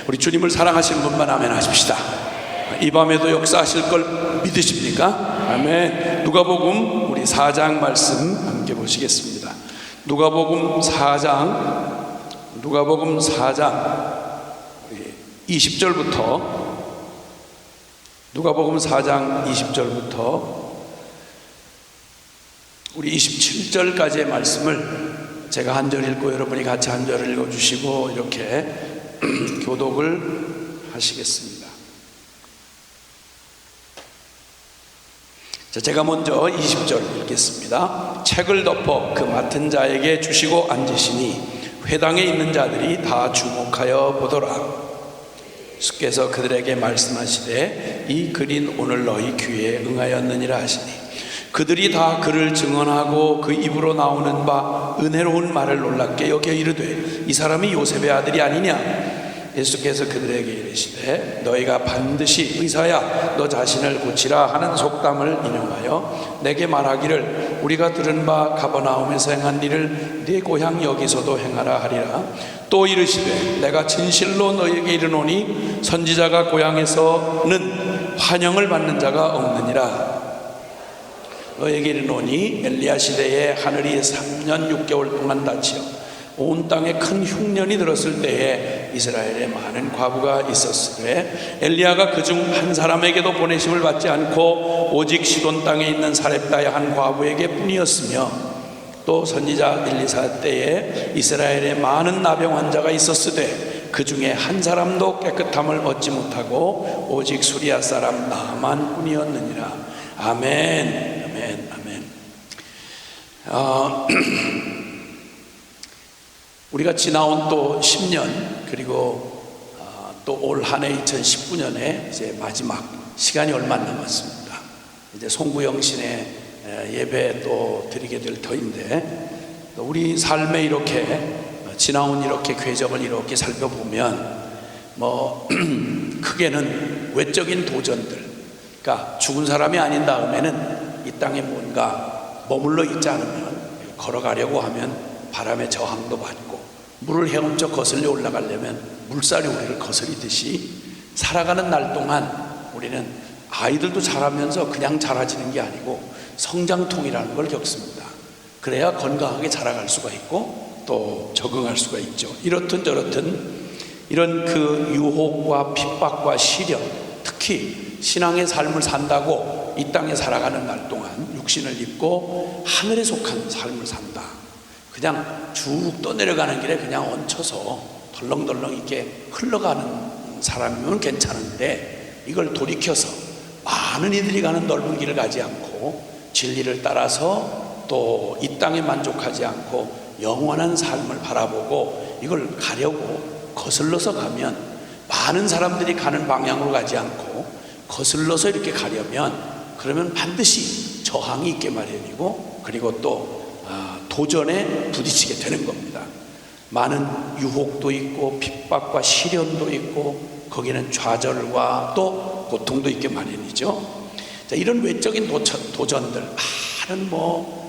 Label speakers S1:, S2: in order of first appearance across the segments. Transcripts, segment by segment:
S1: 우리 주님을 사랑하시는 분만 아멘 하십시다. 이 밤에도 역사하실 걸 믿으십니까? 아멘. 누가복음 우리 4장 말씀 함께 보시겠습니다. 누가복음 4장 20절부터 누가복음 4장 20절부터 우리 27절까지의 말씀을 제가 한 절 읽고 여러분이 같이 한 절을 읽어주시고 이렇게 교독을 하시겠습니다. 자, 제가 먼저 20절 읽겠습니다. 책을 덮어 그 맡은 자에게 주시고 앉으시니 회당에 있는 자들이 다 주목하여 보더라. 주께서 그들에게 말씀하시되 이 글인 오늘 너희 귀에 응하였느니라 하시니 그들이 다 그를 증언하고 그 입으로 나오는 바 은혜로운 말을 놀랍게 여겨 이르되 이 사람이 요셉의 아들이 아니냐. 예수께서 그들에게 이르시되 너희가 반드시 의사야 너 자신을 고치라 하는 속담을 인용하여 내게 말하기를 우리가 들은 바 가버나움에서 행한 일을 네 고향 여기서도 행하라 하리라. 또 이르시되 내가 진실로 너희에게 이르노니 선지자가 고향에서는 환영을 받는 자가 없느니라. 너희에게 이르노니 엘리야 시대에 하늘이 3년 6개월 동안 닫히어 온 땅에 큰 흉년이 들었을 때에 이스라엘에 많은 과부가 있었으되 엘리야가 그중 한 사람에게도 보내심을 받지 않고 오직 시돈 땅에 있는 사렙다의 한 과부에게 뿐이었으며 또 선지자 엘리사 때에 이스라엘에 많은 나병 환자가 있었으되 그 중에 한 사람도 깨끗함을 얻지 못하고 오직 수리아 사람 나만 뿐이었느니라. 아멘. 아멘. 아멘. 우리가 지나온 또 10년 그리고 또 올 한 해 2019년에 이제 마지막 시간이 얼마 안 남았습니다. 이제 송구영신의 예배 또 드리게 될 터인데 우리 삶에 이렇게 지나온 이렇게 궤적을 이렇게 살펴보면 뭐 크게는 외적인 도전들, 그러니까 죽은 사람이 아닌 다음에는 이 땅에 뭔가 머물러 있지 않으면 걸어가려고 하면 바람의 저항도 받고 물을 헤엄쳐 거슬려 올라가려면 물살이 우리를 거스리듯이 살아가는 날 동안 우리는 아이들도 자라면서 그냥 자라지는 게 아니고 성장통이라는 걸 겪습니다. 그래야 건강하게 자라갈 수가 있고 또 적응할 수가 있죠. 이렇든 저렇든 이런 그 유혹과 핍박과 시련, 특히 신앙의 삶을 산다고 이 땅에 살아가는 날 동안 육신을 입고 하늘에 속한 삶을 산다. 그냥 쭉 떠내려가는 길에 그냥 얹혀서 덜렁덜렁 이렇게 흘러가는 사람이면 괜찮은데 이걸 돌이켜서 많은 이들이 가는 넓은 길을 가지 않고 진리를 따라서 또 이 땅에 만족하지 않고 영원한 삶을 바라보고 이걸 가려고 거슬러서 가면 많은 사람들이 가는 방향으로 가지 않고 거슬러서 이렇게 가려면 그러면 반드시 저항이 있게 마련이고 그리고 또 도전에 부딪히게 되는 겁니다. 많은 유혹도 있고 핍박과 시련도 있고 거기는 좌절과 또 고통도 있게 마련이죠. 자, 이런 외적인 도전들 많은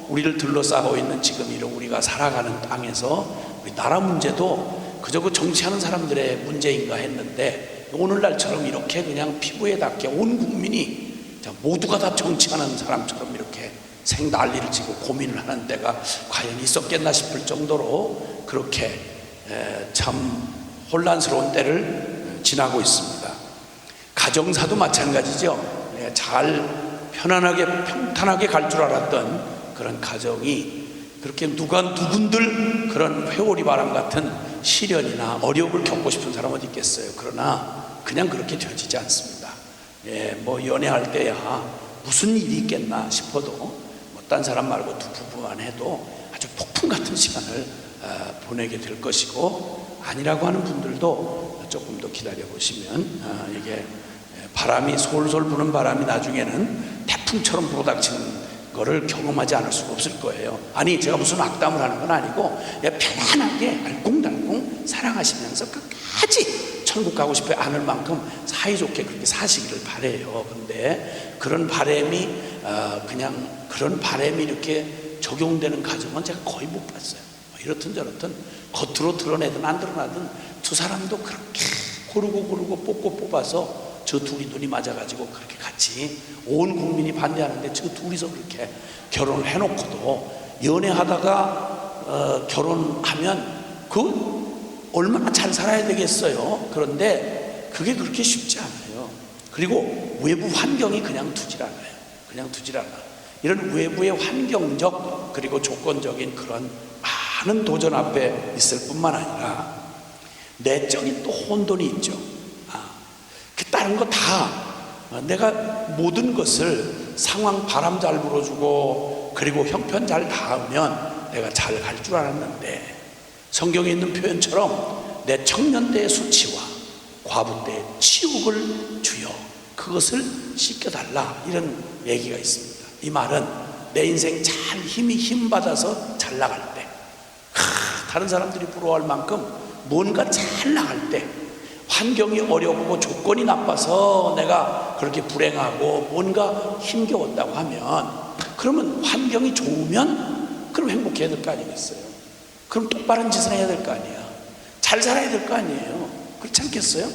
S1: 우리를 둘러싸고 있는 지금 이런 우리가 살아가는 땅에서 우리 나라 문제도 그저 그 정치하는 사람들의 문제인가 했는데 오늘날처럼 이렇게 그냥 피부에 닿게 온 국민이 모두가 다 정치하는 사람처럼 이렇게 생난리를 치고 고민을 하는 때가 과연 있었겠나 싶을 정도로 그렇게 참 혼란스러운 때를 지나고 있습니다. 가정사도 마찬가지죠. 잘 편안하게 평탄하게 갈 줄 알았던 그런 가정이 그렇게 누군들 그런 회오리 바람 같은 시련이나 어려움을 겪고 싶은 사람 어디 있겠어요. 그러나 그냥 그렇게 되어지지 않습니다. 연애할 때야 무슨 일이 있겠나 싶어도 딴 사람 말고 두 부부만 해도 아주 폭풍 같은 시간을 보내게 될 것이고 아니라고 하는 분들도 조금 더 기다려 보시면 이게 바람이 솔솔 부는 바람이 나중에는 태풍처럼 불어닥치는 거를 경험하지 않을 수가 없을 거예요. 아니 제가 무슨 악담을 하는 건 아니고 편안하게 알콩달콩 사랑하시면서 끝까지 천국 가고 싶어 않을 만큼 사이좋게 그렇게 사시기를 바래요. 근데 그런 바람이 그냥 그런 바람이 이렇게 적용되는 가정은 제가 거의 못 봤어요. 이렇든 저렇든 겉으로 드러내든 안 드러나든 두 사람도 그렇게 고르고 뽑아서 저 둘이 눈이 맞아가지고 그렇게 같이 온 국민이 반대하는데 저 둘이서 그렇게 결혼을 해놓고도 연애하다가 결혼하면 그 얼마나 잘 살아야 되겠어요. 그런데 그게 그렇게 쉽지 않아요. 그리고 외부 환경이 그냥 두질 않아요. 그냥 두질 않아. 이런 외부의 환경적 그리고 조건적인 그런 많은 도전 앞에 있을 뿐만 아니라 내적인 또 혼돈이 있죠. 그 다른 거 다 내가 모든 것을 상황 바람 잘 불어주고 그리고 형편 잘 닿으면 내가 잘 갈 줄 알았는데 성경에 있는 표현처럼 내 청년 때의 수치와 과부 때의 치욕을 주여 그것을 씻겨달라 이런 얘기가 있습니다. 이 말은 내 인생 잘 힘 받아서 잘 나갈 때 다른 사람들이 부러워할 만큼 뭔가 잘 나갈 때 환경이 어렵고 조건이 나빠서 내가 그렇게 불행하고 뭔가 힘겨웠다고 하면 그러면 환경이 좋으면 그럼 행복해야 될 거 아니겠어요? 그럼 똑바른 짓을 해야 될 거 아니야. 잘 살아야 될 거 아니에요. 그렇지 않겠어요?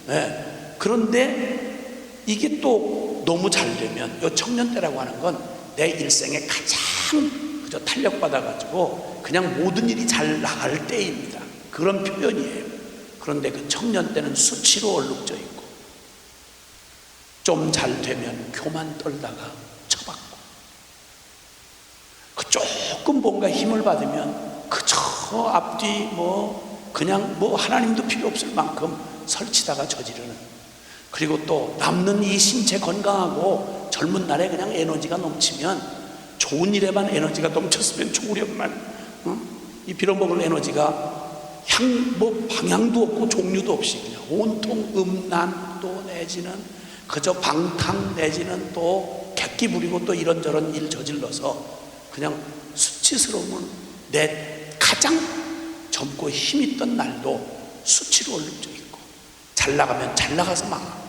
S1: 네. 그런데 이게 또 너무 잘 되면 이 청년 때라고 하는 건 내 일생에 가장 그저 탄력받아가지고 그냥 모든 일이 잘 나갈 때입니다. 그런 표현이에요. 그런데 그 청년 때는 수치로 얼룩져 있고 좀 잘 되면 교만 떨다가 쳐받고 그 조금 뭔가 힘을 받으면 그저 앞뒤 그냥 하나님도 필요 없을 만큼 설치다가 저지르는 그리고 또 남는 이 신체 건강하고 젊은 날에 그냥 에너지가 넘치면 좋은 일에만 에너지가 넘쳤으면 좋으련만 이 빌어먹을 에너지가 방향도 없고 종류도 없이 그냥 온통 음란 또 내지는 그저 방탕 내지는 또 객기 부리고 또 이런저런 일 저질러서 그냥 수치스러움은 내 가장 젊고 힘있던 날도 수치로 얼룩져 있고 잘 나가면 잘 나가서 망하고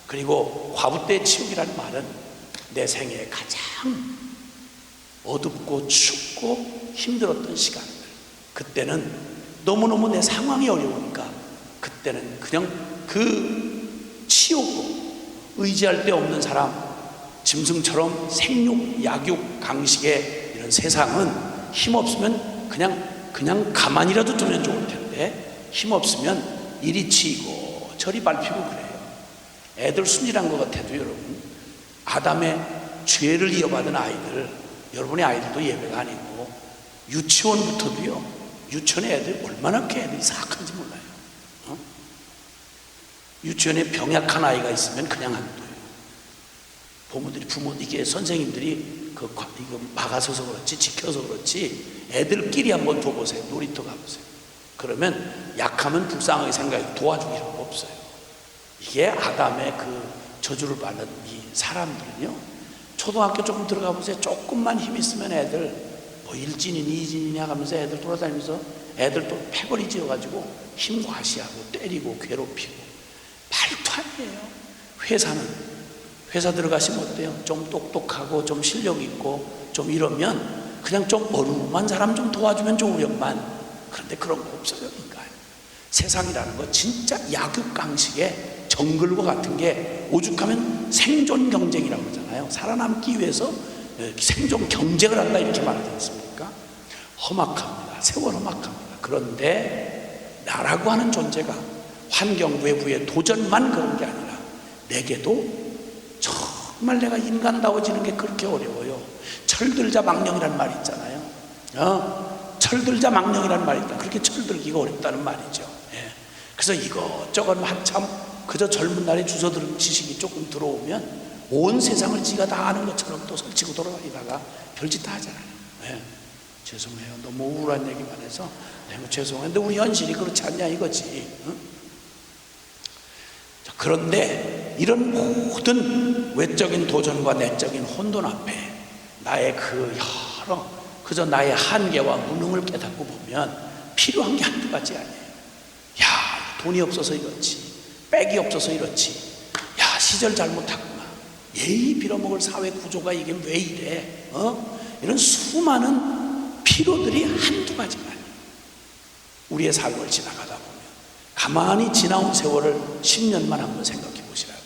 S1: 그리고 과부 때의 치욕이라는 말은 내 생애에 가장 어둡고 춥고 힘들었던 시간들 그때는 너무너무 내 상황이 어려우니까 그때는 그냥 그 치욕으로 의지할 데 없는 사람 짐승처럼 생육, 약육, 강식의 이런 세상은 힘없으면 그냥 가만히라도 두면 좋을 텐데 힘없으면 이리 치이고 저리 밟히고 그래요. 애들 순진한 것 같아도 여러분 아담의 죄를 이어받은 아이들 여러분의 아이들도 예외가 아니고 유치원부터도요 유치원의 애들이 얼마나 그렇게 애들이 사악한지 몰라요. 유치원에 병약한 아이가 있으면 그냥 안 둬요. 이게 선생님들이 이거 막아서서 그렇지 지켜서 그렇지 애들끼리 한번 둬보세요. 놀이터 가보세요. 그러면 약하면 불쌍하게 생각해 도와주기가 없어요. 이게 아담의 그 저주를 받는 이 사람들은요 초등학교 조금 들어가 보세요. 조금만 힘 있으면 애들 일진이니 이진이냐 하면서 애들 돌아다니면서 애들 또 패거리 지어가지고 힘 과시하고 때리고 괴롭히고 말도 아니에요. 회사 들어가시면 어때요? 좀 똑똑하고 좀 실력 있고 좀 이러면 그냥 좀 어루만 사람 좀 도와주면 좋으련만 그런데 그런 거 없어요. 인간 세상이라는 거 진짜 약육강식의 정글과 같은 게 오죽하면 생존 경쟁이라고 하잖아요. 살아남기 위해서 생존 경쟁을 한다 이렇게 말하지 않습니까? 험악합니다. 세월 험악합니다. 그런데 나라고 하는 존재가 환경 외부의 도전만 그런 게 아니라 내게도 정말 내가 인간다워지는 게 그렇게 어려워요. 철들자 망령이라는 말이 있잖아요. 철들자 망령이라는 말이 있다. 그렇게 철들기가 어렵다는 말이죠. 그래서 이것저것 한참 그저 젊은 날에 주워들은 지식이 조금 들어오면 온 세상을 지가 다 아는 것처럼 또 설치고 돌아다니다가 별짓 다 하잖아요. 죄송해요. 너무 우울한 얘기만 해서 너무 죄송한데 우리 현실이 그렇지 않냐 이거지. 그런데 이런 모든 외적인 도전과 내적인 혼돈 앞에 나의 그저 나의 한계와 무능을 깨닫고 보면 필요한 게 한두 가지 아니에요. 돈이 없어서 이렇지, 백이 없어서 이렇지, 시절 잘못했구나, 예의 빌어먹을 사회 구조가 이게 왜 이래, 이런 수많은 필요들이 한두 가지가 아니에요. 우리의 삶을 지나가다 보면 가만히 지나온 세월을 10년만 한번 생각해 보시라고요.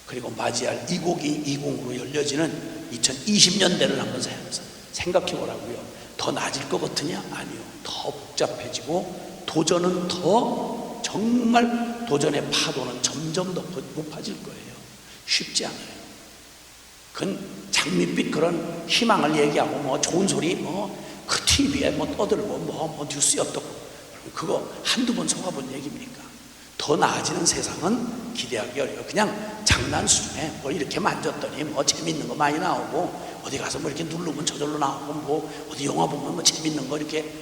S1: 그리고 맞이할 2020으로 열려지는 2020년대를 한번 생각해 보라고요. 더 나아질 것 같으냐? 아니요. 더 복잡해지고 도전은 더, 정말 도전의 파도는 점점 더 높아질 거예요. 쉽지 않아요. 그건 장밋빛 그런 희망을 얘기하고 뭐 좋은 소리 그 TV에 떠들고 뭐 뉴스에 어떻고 그거 한두 번 속아본 얘기입니까? 더 나아지는 세상은 기대하기 어려워요. 그냥 장난 수준에 뭐 이렇게 만졌더니 뭐 재밌는 거 많이 나오고 어디 가서 뭐 이렇게 누르면 저절로 나오고 뭐 어디 영화 보면 뭐 재밌는 거 이렇게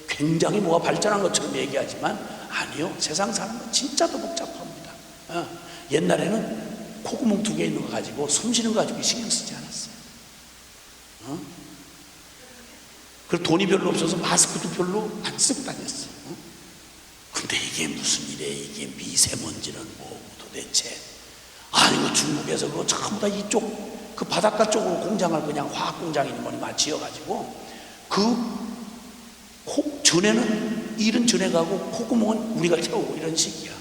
S1: 굉장히 뭐가 발전한 것처럼 얘기하지만 아니요. 세상 사는 건 진짜 더 복잡합니다. 옛날에는 콧구멍 2개 있는 거 가지고 숨 쉬는 거 가지고 신경 쓰지 않았어요. 그리고 돈이 별로 없어서 마스크도 별로 안 쓰고 다녔어요. 근데 이게 무슨 일이에요? 이게 미세먼지는 뭐고 도대체? 아이고 중국에서 그거 전부 다 이쪽 그 바닷가 쪽으로 공장을 그냥 화학공장이니 뭐니 막 지어가지고 전에는 일은 전에 가고 콧구멍은 우리가 채우고 이런 식이야.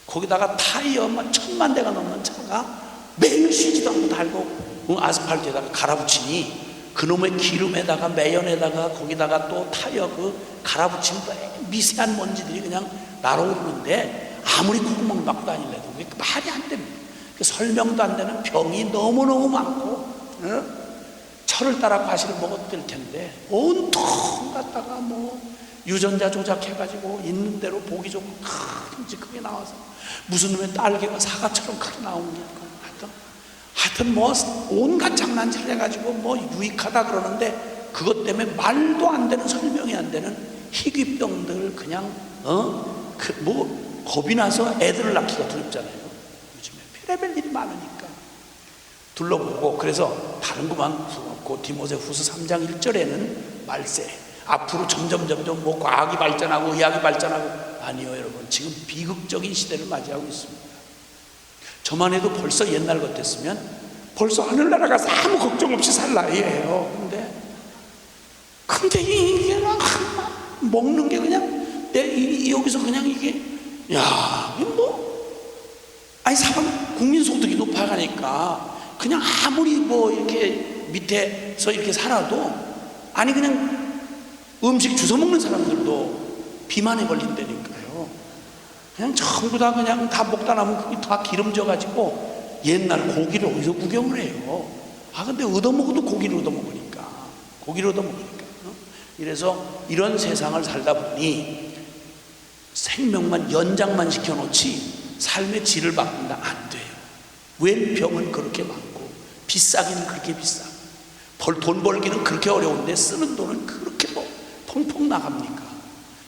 S1: 거기다가 타이어 1000만 대가 넘는 차가 매일 쉬지도 않고 달고 아스팔트에다가 갈아붙이니 그놈의 기름에다가 매연에다가 거기다가 또 타이어 갈아붙인 미세한 먼지들이 그냥 날아오르는데 아무리 콧구멍을 막고 다니려도 그게 말이 안 됩니다. 설명도 안 되는 병이 너무너무 많고 철을 따라 과실을 먹어도 될 텐데 온통 갖다가 유전자 조작해가지고 있는 대로 보기 좋고 크게 나와서 무슨 놈의 딸기가 사과처럼 크게 나오는 게 하여튼 온갖 장난질을 해가지고 유익하다 그러는데 그것 때문에 말도 안 되는 설명이 안 되는 희귀병들 그냥 겁이 나서 애들을 낳기가 두렵잖아요. 요즘에 별의별 일이 많으니까 둘러보고 그래서 다른 것만 그 디모데후서 3장 1절에는 말세 앞으로 점점 과학이 발전하고 의학이 발전하고 아니요 여러분 지금 비극적인 시대를 맞이하고 있습니다. 저만 해도 벌써 옛날 같았으면 벌써 하늘나라 가서 아무 걱정 없이 살 나이에요. 근데 이게 먹는 게 그냥 여기서 그냥 이게 아니 사람 국민소득이 높아가니까 그냥 아무리 이렇게 밑에서 이렇게 살아도 아니 그냥 음식 주워 먹는 사람들도 비만에 걸린다니까요. 그냥 전부 다 그냥 다 먹다 남은 그게 다 기름져 가지고 옛날 고기를 어디서 구경을 해요. 근데 얻어먹어도 고기를 얻어먹으니까 이래서 이런 세상을 살다 보니 생명만 연장만 시켜놓지 삶의 질을 바꾼다 안 돼요. 웬 병은 그렇게 많고 비싸기는 그렇게 비싸고 돈 벌기는 그렇게 어려운데 쓰는 돈은 그렇게 펑펑 나갑니까?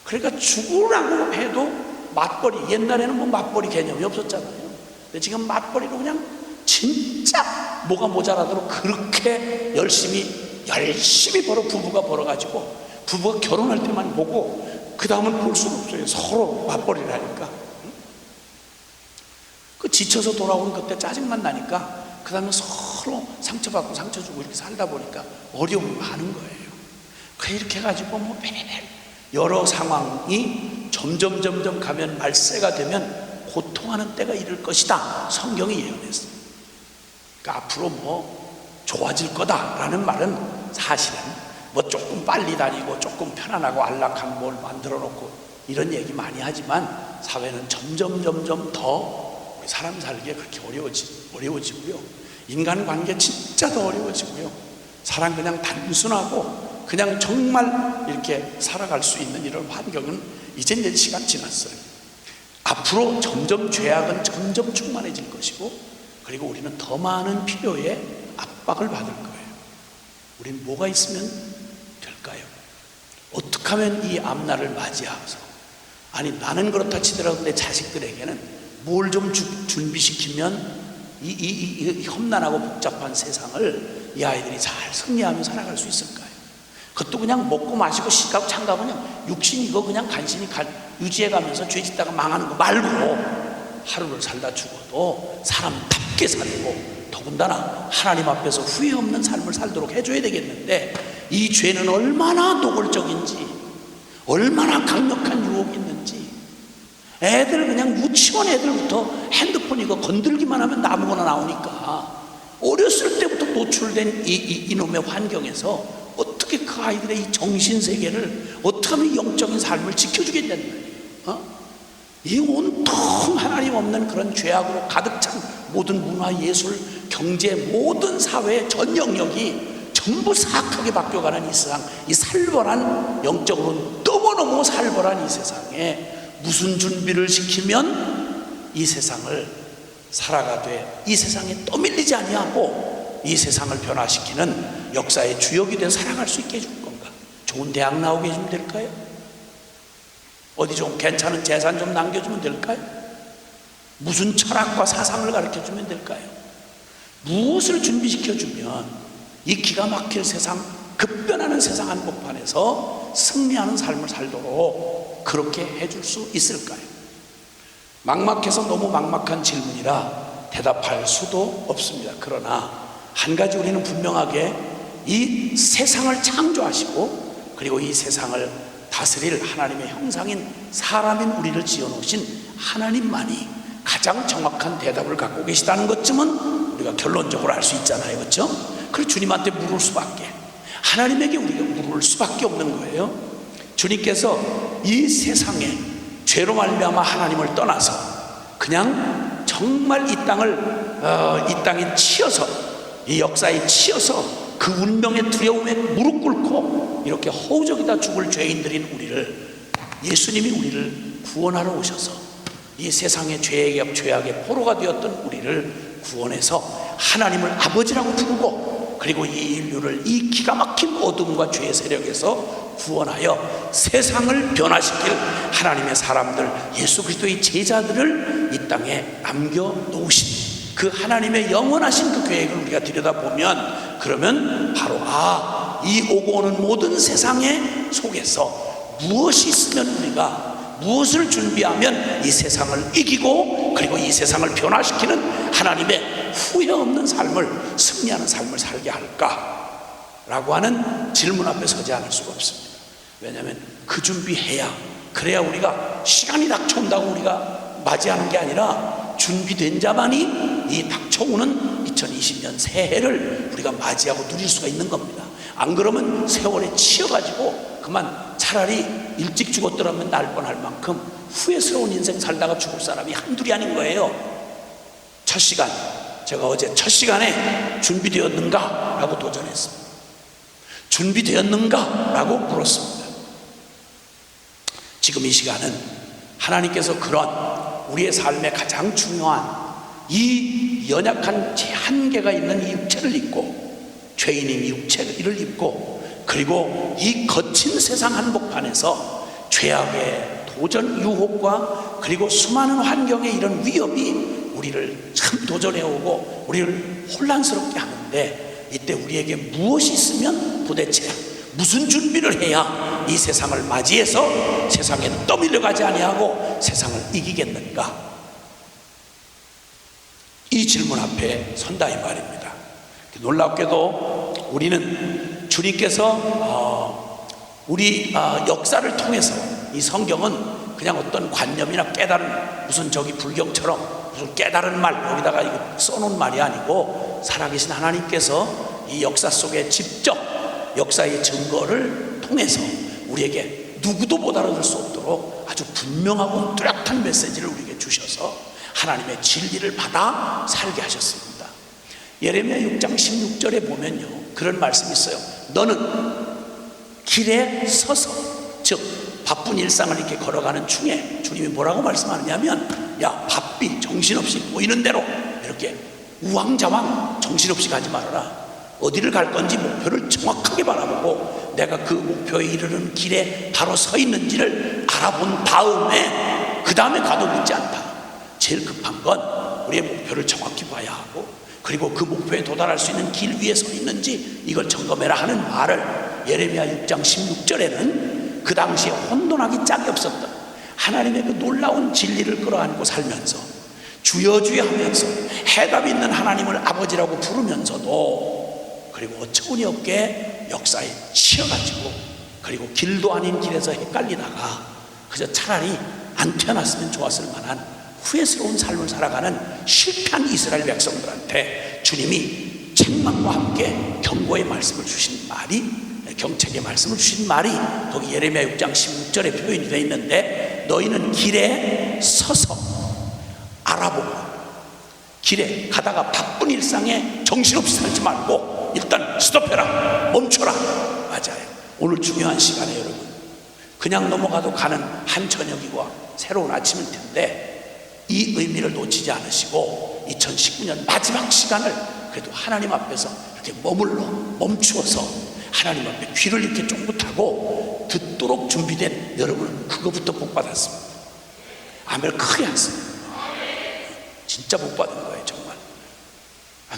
S1: 그러니까 죽으라고 해도 맞벌이, 옛날에는 맞벌이 개념이 없었잖아요. 근데 지금 맞벌이로 그냥 진짜 뭐가 모자라도록 그렇게 열심히 부부가 벌어가지고 부부가 결혼할 때만 보고 그 다음은 볼 수가 없어요. 서로 맞벌이를 하니까. 지쳐서 돌아오는 그때 짜증만 나니까 그 다음에 서로 상처받고 상처 주고 이렇게 살다 보니까 어려움이 많은 거예요. 이렇게 해가지고 여러 상황이 점점 가면 말세가 되면 고통하는 때가 이를 것이다. 성경이 예언했어요. 그러니까 앞으로 좋아질 거다라는 말은 사실은 조금 빨리 다니고 조금 편안하고 안락한 뭘 만들어 놓고 이런 얘기 많이 하지만 사회는 점점 더 우리 사람 살기에 그렇게 어려워지고요. 인간관계 진짜 더 어려워지고요. 사람 그냥 단순하고 그냥 정말 이렇게 살아갈 수 있는 이런 환경은 이제 시간 지났어요. 앞으로 점점 죄악은 점점 충만해질 것이고 그리고 우리는 더 많은 필요에 압박을 받을 거예요. 우리는 뭐가 있으면 될까요? 어떻게 하면 이 앞날을 맞이하면서 아니 나는 그렇다 치더라도 내 자식들에게는 뭘 좀 준비시키면 이 험난하고 복잡한 세상을 이 아이들이 잘 승리하며 살아갈 수 있을까요? 그것도 그냥 먹고 마시고 시가고 장가고 그냥 육신 이거 그냥 간신히 유지해가면서 죄 짓다가 망하는 거 말고 하루를 살다 죽어도 사람답게 살고 더군다나 하나님 앞에서 후회 없는 삶을 살도록 해줘야 되겠는데 이 죄는 얼마나 노골적인지 얼마나 강력한 유혹이 있는지 애들 그냥 유치원 애들부터 핸드폰 이거 건들기만 하면 아무거나 나오니까 어렸을 때부터 노출된 이놈의 환경에서 어떻게 그 아이들의 이 정신세계를 어떻게 하면 영적인 삶을 지켜주겠냐는 거예요. 이 온통 하나님 없는 그런 죄악으로 가득 찬 모든 문화, 예술, 경제, 모든 사회의 전 영역이 전부 사악하게 바뀌어가는 이 세상, 이 살벌한, 영적으로 너무너무 살벌한 이 세상에 무슨 준비를 시키면 이 세상을 살아가되 이 세상에 떠밀리지 아니하고 이 세상을 변화시키는 역사의 주역이 되어 살아갈 수 있게 해줄 건가? 좋은 대학 나오게 해주면 될까요? 어디 좀 괜찮은 재산 좀 남겨주면 될까요? 무슨 철학과 사상을 가르쳐주면 될까요? 무엇을 준비시켜주면 이 기가 막힐 세상, 급변하는 세상 한복판에서 승리하는 삶을 살도록 그렇게 해줄 수 있을까요? 막막해서 너무 막막한 질문이라 대답할 수도 없습니다. 그러나 한 가지 우리는 분명하게 이 세상을 창조하시고 그리고 이 세상을 다스릴 하나님의 형상인 사람인 우리를 지어놓으신 하나님만이 가장 정확한 대답을 갖고 계시다는 것쯤은 우리가 결론적으로 알 수 있잖아요. 그렇죠? 그래서 주님한테 물을 수밖에, 하나님에게 우리가 물을 수밖에 없는 거예요. 주님께서 이 세상에 죄로 말미암아 하나님을 떠나서 그냥 정말 이 땅에 치여서, 이 역사에 치여서 그 운명의 두려움에 무릎 꿇고 이렇게 허우적이다 죽을 죄인들인 우리를, 예수님이 우리를 구원하러 오셔서 이 세상의 죄악의 포로가 되었던 우리를 구원해서 하나님을 아버지라고 부르고, 그리고 이 인류를 이 기가 막힌 어둠과 죄의 세력에서 구원하여 세상을 변화시킬 하나님의 사람들, 예수 그리스도의 제자들을 이 땅에 남겨놓으신 그 하나님의 영원하신 그 계획을 우리가 들여다보면, 그러면 바로 이 오고 오는 모든 세상의 속에서 무엇이 있으면 우리가 무엇을 준비하면 이 세상을 이기고 그리고 이 세상을 변화시키는 하나님의 후회 없는 삶을, 승리하는 삶을 살게 할까라고 하는 질문 앞에 서지 않을 수가 없습니다. 왜냐하면 그 준비해야, 그래야 우리가 시간이 닥쳐온다고 우리가 맞이하는 게 아니라 준비된 자만이 이 닥쳐오는 2020년 새해를 우리가 맞이하고 누릴 수가 있는 겁니다. 안 그러면 세월에 치여가지고 그만 차라리 일찍 죽었더라면 날 뻔할 만큼 후회스러운 인생 살다가 죽을 사람이 한둘이 아닌 거예요. 첫 시간, 제가 어제 첫 시간에 준비되었는가? 라고 도전했습니다. 준비되었는가? 라고 물었습니다. 지금 이 시간은 하나님께서 그런 우리의 삶에 가장 중요한 이 연약한 제 한계가 있는 이 육체를 입고, 죄인인 이 육체를 입고, 그리고 이 거친 세상 한복판에서 죄악의 도전 유혹과 그리고 수많은 환경의 이런 위협이 우리를 참 도전해오고 우리를 혼란스럽게 하는데, 이때 우리에게 무엇이 있으면, 도대체 무슨 준비를 해야 이 세상을 맞이해서 세상에 떠밀려가지 아니하고 세상을 이기겠는가? 이 질문 앞에 선다 이 말입니다. 놀랍게도 우리는 주님께서 우리 역사를 통해서, 이 성경은 그냥 어떤 관념이나 깨달은, 무슨 저기 불경처럼 무슨 깨달은 말 여기다가 이거 써놓은 말이 아니고, 살아계신 하나님께서 이 역사 속에 직접 역사의 증거를 통해서 우리에게 누구도 못 알아들 수 없도록 아주 분명하고 뚜렷한 메시지를 우리에게 주셔서 하나님의 진리를 받아 살게 하셨습니다. 예레미야 6장 16절에 보면요, 그런 말씀이 있어요. 너는 길에 서서, 즉 바쁜 일상을 이렇게 걸어가는 중에 주님이 뭐라고 말씀하느냐면, 야, 바삐 정신없이 보이는 대로 이렇게 우왕좌왕 정신없이 가지 말아라. 어디를 갈 건지 목표를 정확하게 바라보고 내가 그 목표에 이르는 길에 바로 서 있는지를 알아본 다음에 그 다음에 가도 늦지 않다. 제일 급한 건 우리의 목표를 정확히 봐야 하고, 그리고 그 목표에 도달할 수 있는 길 위에 서 있는지 이걸 점검해라 하는 말을 예레미야 6장 16절에는 그 당시에 혼돈하기 짝이 없었던 하나님의 그 놀라운 진리를 끌어안고 살면서 주여 주여 하면서 해답이 있는 하나님을 아버지라고 부르면서도, 그리고 어처구니없게 역사에 치여가지고, 그리고 길도 아닌 길에서 헷갈리다가 그저 차라리 안 태어났으면 좋았을 만한 후회스러운 삶을 살아가는 실패한 이스라엘 백성들한테 주님이 책망과 함께 경고의 말씀을 주신 말이, 경책의 말씀을 주신 말이 거기 예레미야 6장 16절에 표현이 되어 있는데, 너희는 길에 서서 알아보고, 길에 가다가 바쁜 일상에 정신없이 살지 말고 일단 스톱해라, 멈춰라. 맞아요. 오늘 중요한 시간에 여러분, 그냥 넘어가도 가는 한 저녁이고 새로운 아침일 텐데 이 의미를 놓치지 않으시고 2019년 마지막 시간을 그래도 하나님 앞에서 이렇게 머물러 멈추어서 하나님 앞에 귀를 이렇게 쫑긋하고 듣도록 준비된 여러분은 그거부터 복 받았습니다. 아멘. 크게 하세요. 진짜 복 받은 거예요, 정말.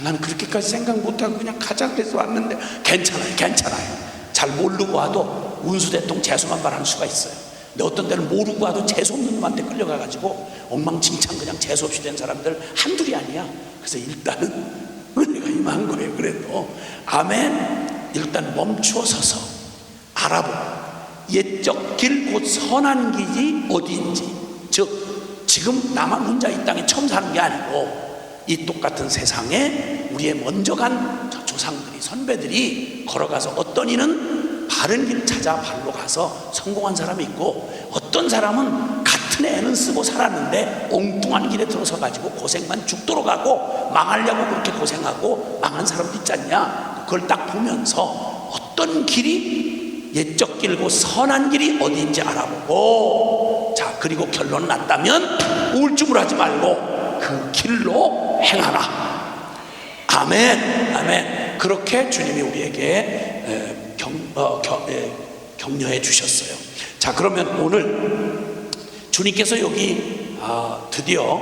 S1: 나는 그렇게까지 생각 못하고 그냥 가자 그래서 왔는데 괜찮아요. 잘 모르고 와도 운수대통 재수만 바라는 수가 있어요. 근데 어떤 때는 모르고 와도 재수 없는 놈한테 끌려가가지고 엉망진창 그냥 재수 없이 된 사람들 한둘이 아니야. 그래서 일단은 은혜가 임한 거예요. 그래도 아멘. 일단 멈추어 서서 알아보고, 옛적 길 곧 선한 길이 어디인지, 즉 지금 나만 혼자 이 땅에 처음 사는 게 아니고 이 똑같은 세상에 우리의 먼저 간 저 조상들이, 선배들이 걸어가서 어떤 이는 바른 길 찾아 발로 가서 성공한 사람이 있고, 어떤 사람은 같은 애는 쓰고 살았는데 엉뚱한 길에 들어서 가지고 고생만 죽도록 하고 망하려고 그렇게 고생하고 망한 사람도 있지 않냐. 그걸 딱 보면서 어떤 길이 옛적 길고 선한 길이 어디인지 알아보고, 자 그리고 결론 났다면 우울증을 하지 말고 그 길로 행하라. 아멘. 아멘. 그렇게 주님이 우리에게 격려해 주셨어요. 자 그러면 오늘 주님께서 여기 드디어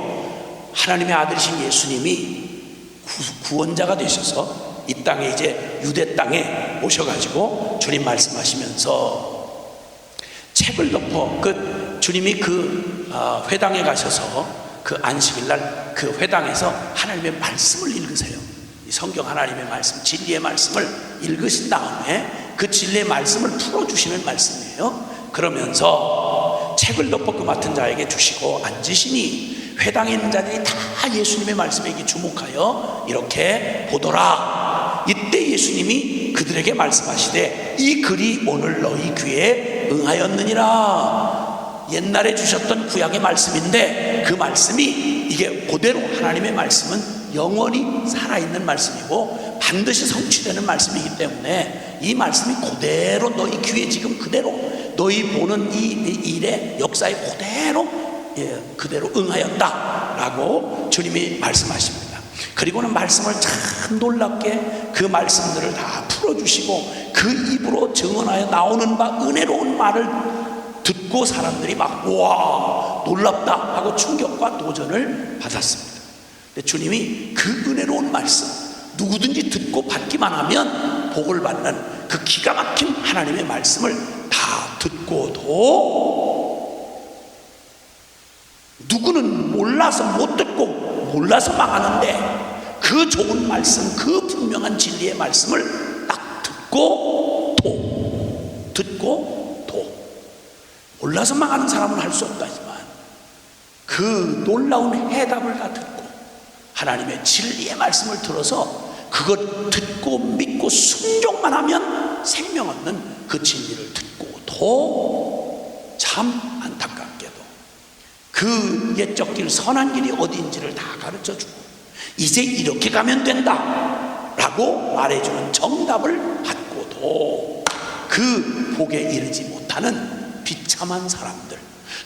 S1: 하나님의 아들이신 예수님이 구원자가 되셔서 이 땅에 이제 유대 땅에 오셔가지고 주님 말씀하시면서 책을 덮어, 주님이 회당에 가셔서 그 안식일날 그 회당에서 하나님의 말씀을 읽으세요. 이 성경 하나님의 말씀, 진리의 말씀을 읽으신 다음에 그 진리의 말씀을 풀어주시는 말씀이에요. 그러면서 책을 덮어 그 맡은 자에게 주시고 앉으시니 회당에 있는 자들이 다 예수님의 말씀에게 주목하여 이렇게 보더라. 이때 예수님이 그들에게 말씀하시되 이 글이 오늘 너희 귀에 응하였느니라. 옛날에 주셨던 구약의 말씀인데 그 말씀이 이게 그대로, 하나님의 말씀은 영원히 살아있는 말씀이고 반드시 성취되는 말씀이기 때문에 이 말씀이 그대로 너희 귀에 지금 그대로 너희 보는 이 일의 역사에 그대로 응하였다라고 주님이 말씀하십니다. 그리고는 말씀을 참 놀랍게 그 말씀들을 다 풀어주시고 그 입으로 증언하여 나오는 바 은혜로운 말을 듣고 사람들이 막 와 놀랍다 하고 충격과 도전을 받았습니다. 근데 주님이 그 은혜로운 말씀, 누구든지 듣고 받기만 하면 복을 받는 그 기가 막힌 하나님의 말씀을 다 듣고도 누구는 몰라서 못 듣고 몰라서 망하는데 그 좋은 말씀, 그 분명한 진리의 말씀을 딱 듣고 몰라서 망하는 사람은 할 수 없다지만 그 놀라운 해답을 다 듣고 하나님의 진리의 말씀을 들어서 그걸 듣고 믿고 순종만 하면 생명 얻는 그 진리를 듣고도 참 안타깝게도 그 옛적 길, 선한 길이 어디인지를 다 가르쳐주고 이제 이렇게 가면 된다 라고 말해주는 정답을 받고도 그 복에 이르지 못하는 비참한 사람들,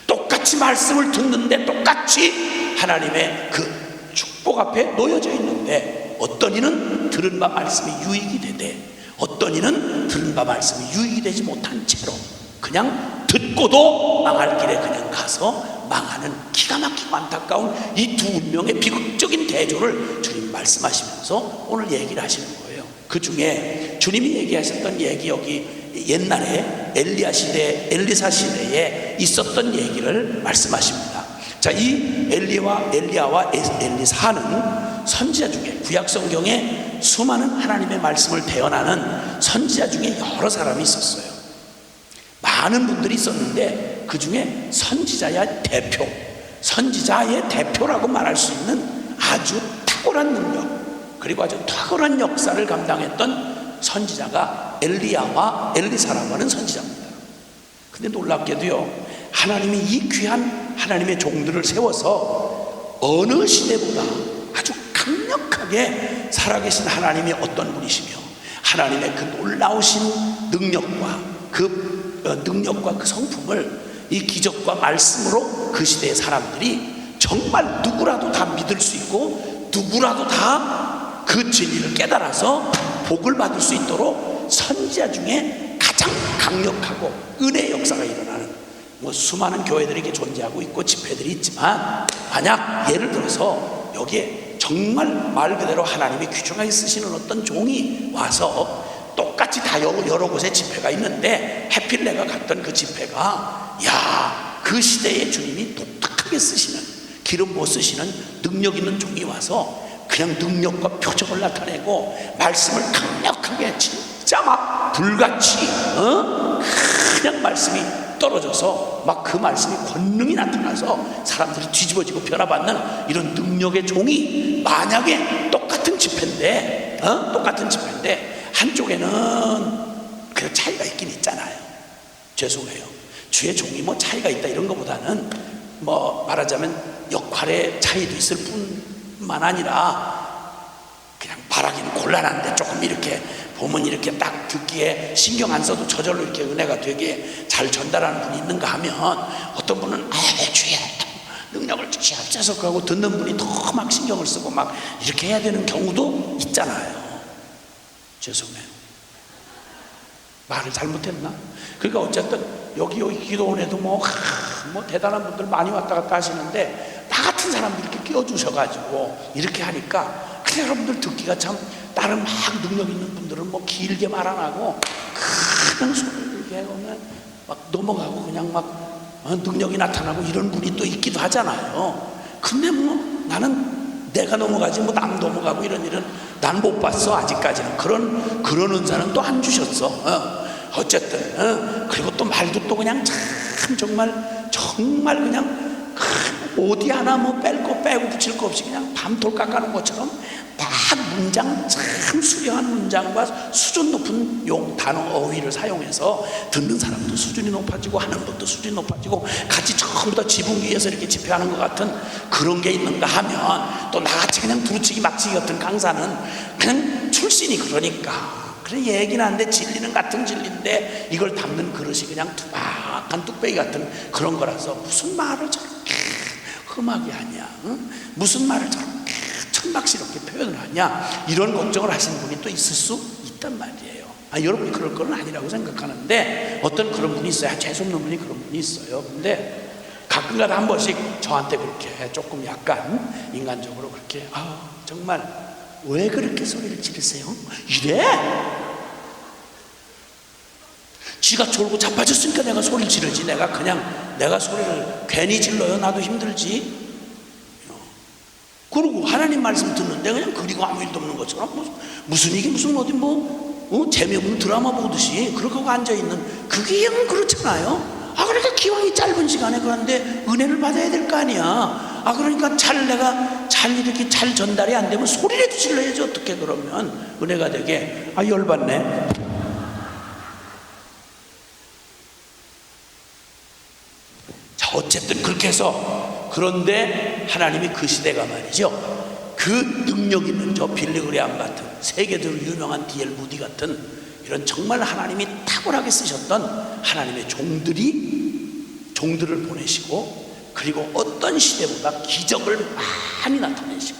S1: 똑같이 말씀을 듣는데 똑같이 하나님의 그 축복 앞에 놓여져 있는데 어떤 이는 들은 바 말씀이 유익이 되되 어떤 이는 들은 바 말씀이 유익이 되지 못한 채로 그냥 듣고도 망할 길에 그냥 가서 망하는 기가 막히고 안타까운 이 두 운명의 비극적인 대조를 주님 말씀하시면서 오늘 얘기를 하시는 거예요. 그 중에 주님이 얘기하셨던 얘기, 여기 옛날에 엘리사 시대에 있었던 얘기를 말씀하십니다. 자, 이 엘리야와 엘리사는 선지자 중에 구약 성경에 수많은 하나님의 말씀을 대언하는 선지자 중에 여러 사람이 있었어요. 많은 분들이 있었는데 그 중에 선지자의 대표라고 말할 수 있는 아주 탁월한 능력, 그리고 아주 탁월한 역사를 감당했던 선지자가 엘리야와 엘리사라고 하는 선지자입니다. 근데 놀랍게도요, 하나님이 이 귀한 하나님의 종들을 세워서 어느 시대보다 아주 강력하게 살아계신 하나님이 어떤 분이시며, 하나님의 그 놀라우신 능력과 그 성품을 이 기적과 말씀으로 그 시대의 사람들이 정말 누구라도 다 믿을 수 있고, 누구라도 다 그 진리를 깨달아서 복을 받을 수 있도록 선지자 중에 가장 강력하고 은혜의 역사가 일어나는, 수많은 교회들이 이렇게 존재하고 있고 집회들이 있지만, 만약 예를 들어서 여기에 정말 말 그대로 하나님이 귀중하게 쓰시는 어떤 종이 와서 똑같이 다 여러 곳에 집회가 있는데, 해필 내가 갔던 그 집회가, 그 시대의 주님이 독특하게 쓰시는, 기름 부어 쓰시는 능력 있는 종이 와서 그냥 능력과 표적을 나타내고 말씀을 강력하게, 진짜 막 불같이 그냥 말씀이 떨어져서 막 그 말씀이 권능이 나타나서 사람들이 뒤집어지고 변화받는 이런 능력의 종이, 만약에 똑같은 집회인데 한쪽에는 그 차이가 있긴 있잖아요. 죄송해요. 주의 종이 뭐 차이가 있다 이런 것보다는 뭐 말하자면 역할의 차이도 있을 뿐만 아니라, 그냥 말하기는 곤란한데 조금 이렇게 보면 이렇게 딱 듣기에 신경 안 써도 저절로 이렇게 은혜가 되게 잘 전달하는 분이 있는가 하면, 어떤 분은 주의 능력을 주시옵소서 하고 듣는 분이 더 막 신경을 쓰고 막 이렇게 해야 되는 경우도 있잖아요. 죄송해요. 말을 잘못했나? 그러니까 어쨌든 여기 기도원에도 뭐 대단한 분들 많이 왔다 갔다 하시는데, 나 같은 사람들 이렇게 끼워주셔가지고 이렇게 하니까 그냥 여러분들 듣기가 참, 다른 막 능력 있는 분들은 뭐 길게 말 안 하고 그냥 소리를 이렇게 하면 막 넘어가고 그냥 막 능력이 나타나고 이런 분이 또 있기도 하잖아요. 근데 뭐 나는 내가 넘어가지 뭐 남 넘어가고 이런 일은 난 못 봤어. 아직까지는 그런 은사는 또 안 주셨어. 어쨌든 그리고 또 말도 또 그냥 참 정말 그냥 어디 하나 뭐 뺄 거 빼고 붙일 거 없이 그냥 밤톨 깎아놓은 것처럼 딱 문장, 참 수려한 문장과 수준 높은 단어, 어휘를 사용해서 듣는 사람도 수준이 높아지고 하는 분도 수준이 높아지고 같이 전부 다 지붕 위에서 이렇게 집회하는 것 같은 그런 게 있는가 하면, 또 나같이 그냥 두루치기 막치기 같은 강사는 그냥 출신이 그러니까, 그래 얘기는 하는데 진리는 같은 진리인데 이걸 담는 그릇이 그냥 투박한 뚝배기 같은 그런 거라서, 무슨 말을 저렇게 험하게 하냐, 무슨 말을 저렇게 천박스럽게 표현을 하냐, 이런 걱정을 하시는 분이 또 있을 수 있단 말이에요. 여러분이 그럴 건 아니라고 생각하는데, 어떤 그런 분이 있어요. 재수없는 분이 그런 분이 있어요. 근데 가끔가다 한 번씩 저한테 그렇게 조금 약간 인간적으로 그렇게, 정말 왜 그렇게 소리를 지르세요? 이래? 쥐가 졸고 자빠졌으니까 내가 소리를 지르지, 내가 소리를 괜히 질러요? 나도 힘들지. 그리고 하나님 말씀 듣는데 그냥 그리고 아무 일도 없는 것처럼 무슨 이게 무슨 어디 재미없는 드라마 보듯이 그렇게 하고 앉아있는, 그게 영 그렇잖아요. 그러니까 기왕이 짧은 시간에 그런데 은혜를 받아야 될 거 아니야. 그러니까 내가 이렇게 잘 전달이 안 되면 소리라도 질러야지. 어떻게 그러면 은혜가 되게. 열받네. 자, 어쨌든 그렇게 해서, 그런데 하나님이 그 시대가 말이죠, 그 능력 있는 저 빌리 그레함 같은, 세계적으로 유명한 D.L. 무디 같은 이런 정말 하나님이 탁월하게 쓰셨던 하나님의 종들을 보내시고, 그리고 어떤 시대보다 기적을 많이 나타내시고,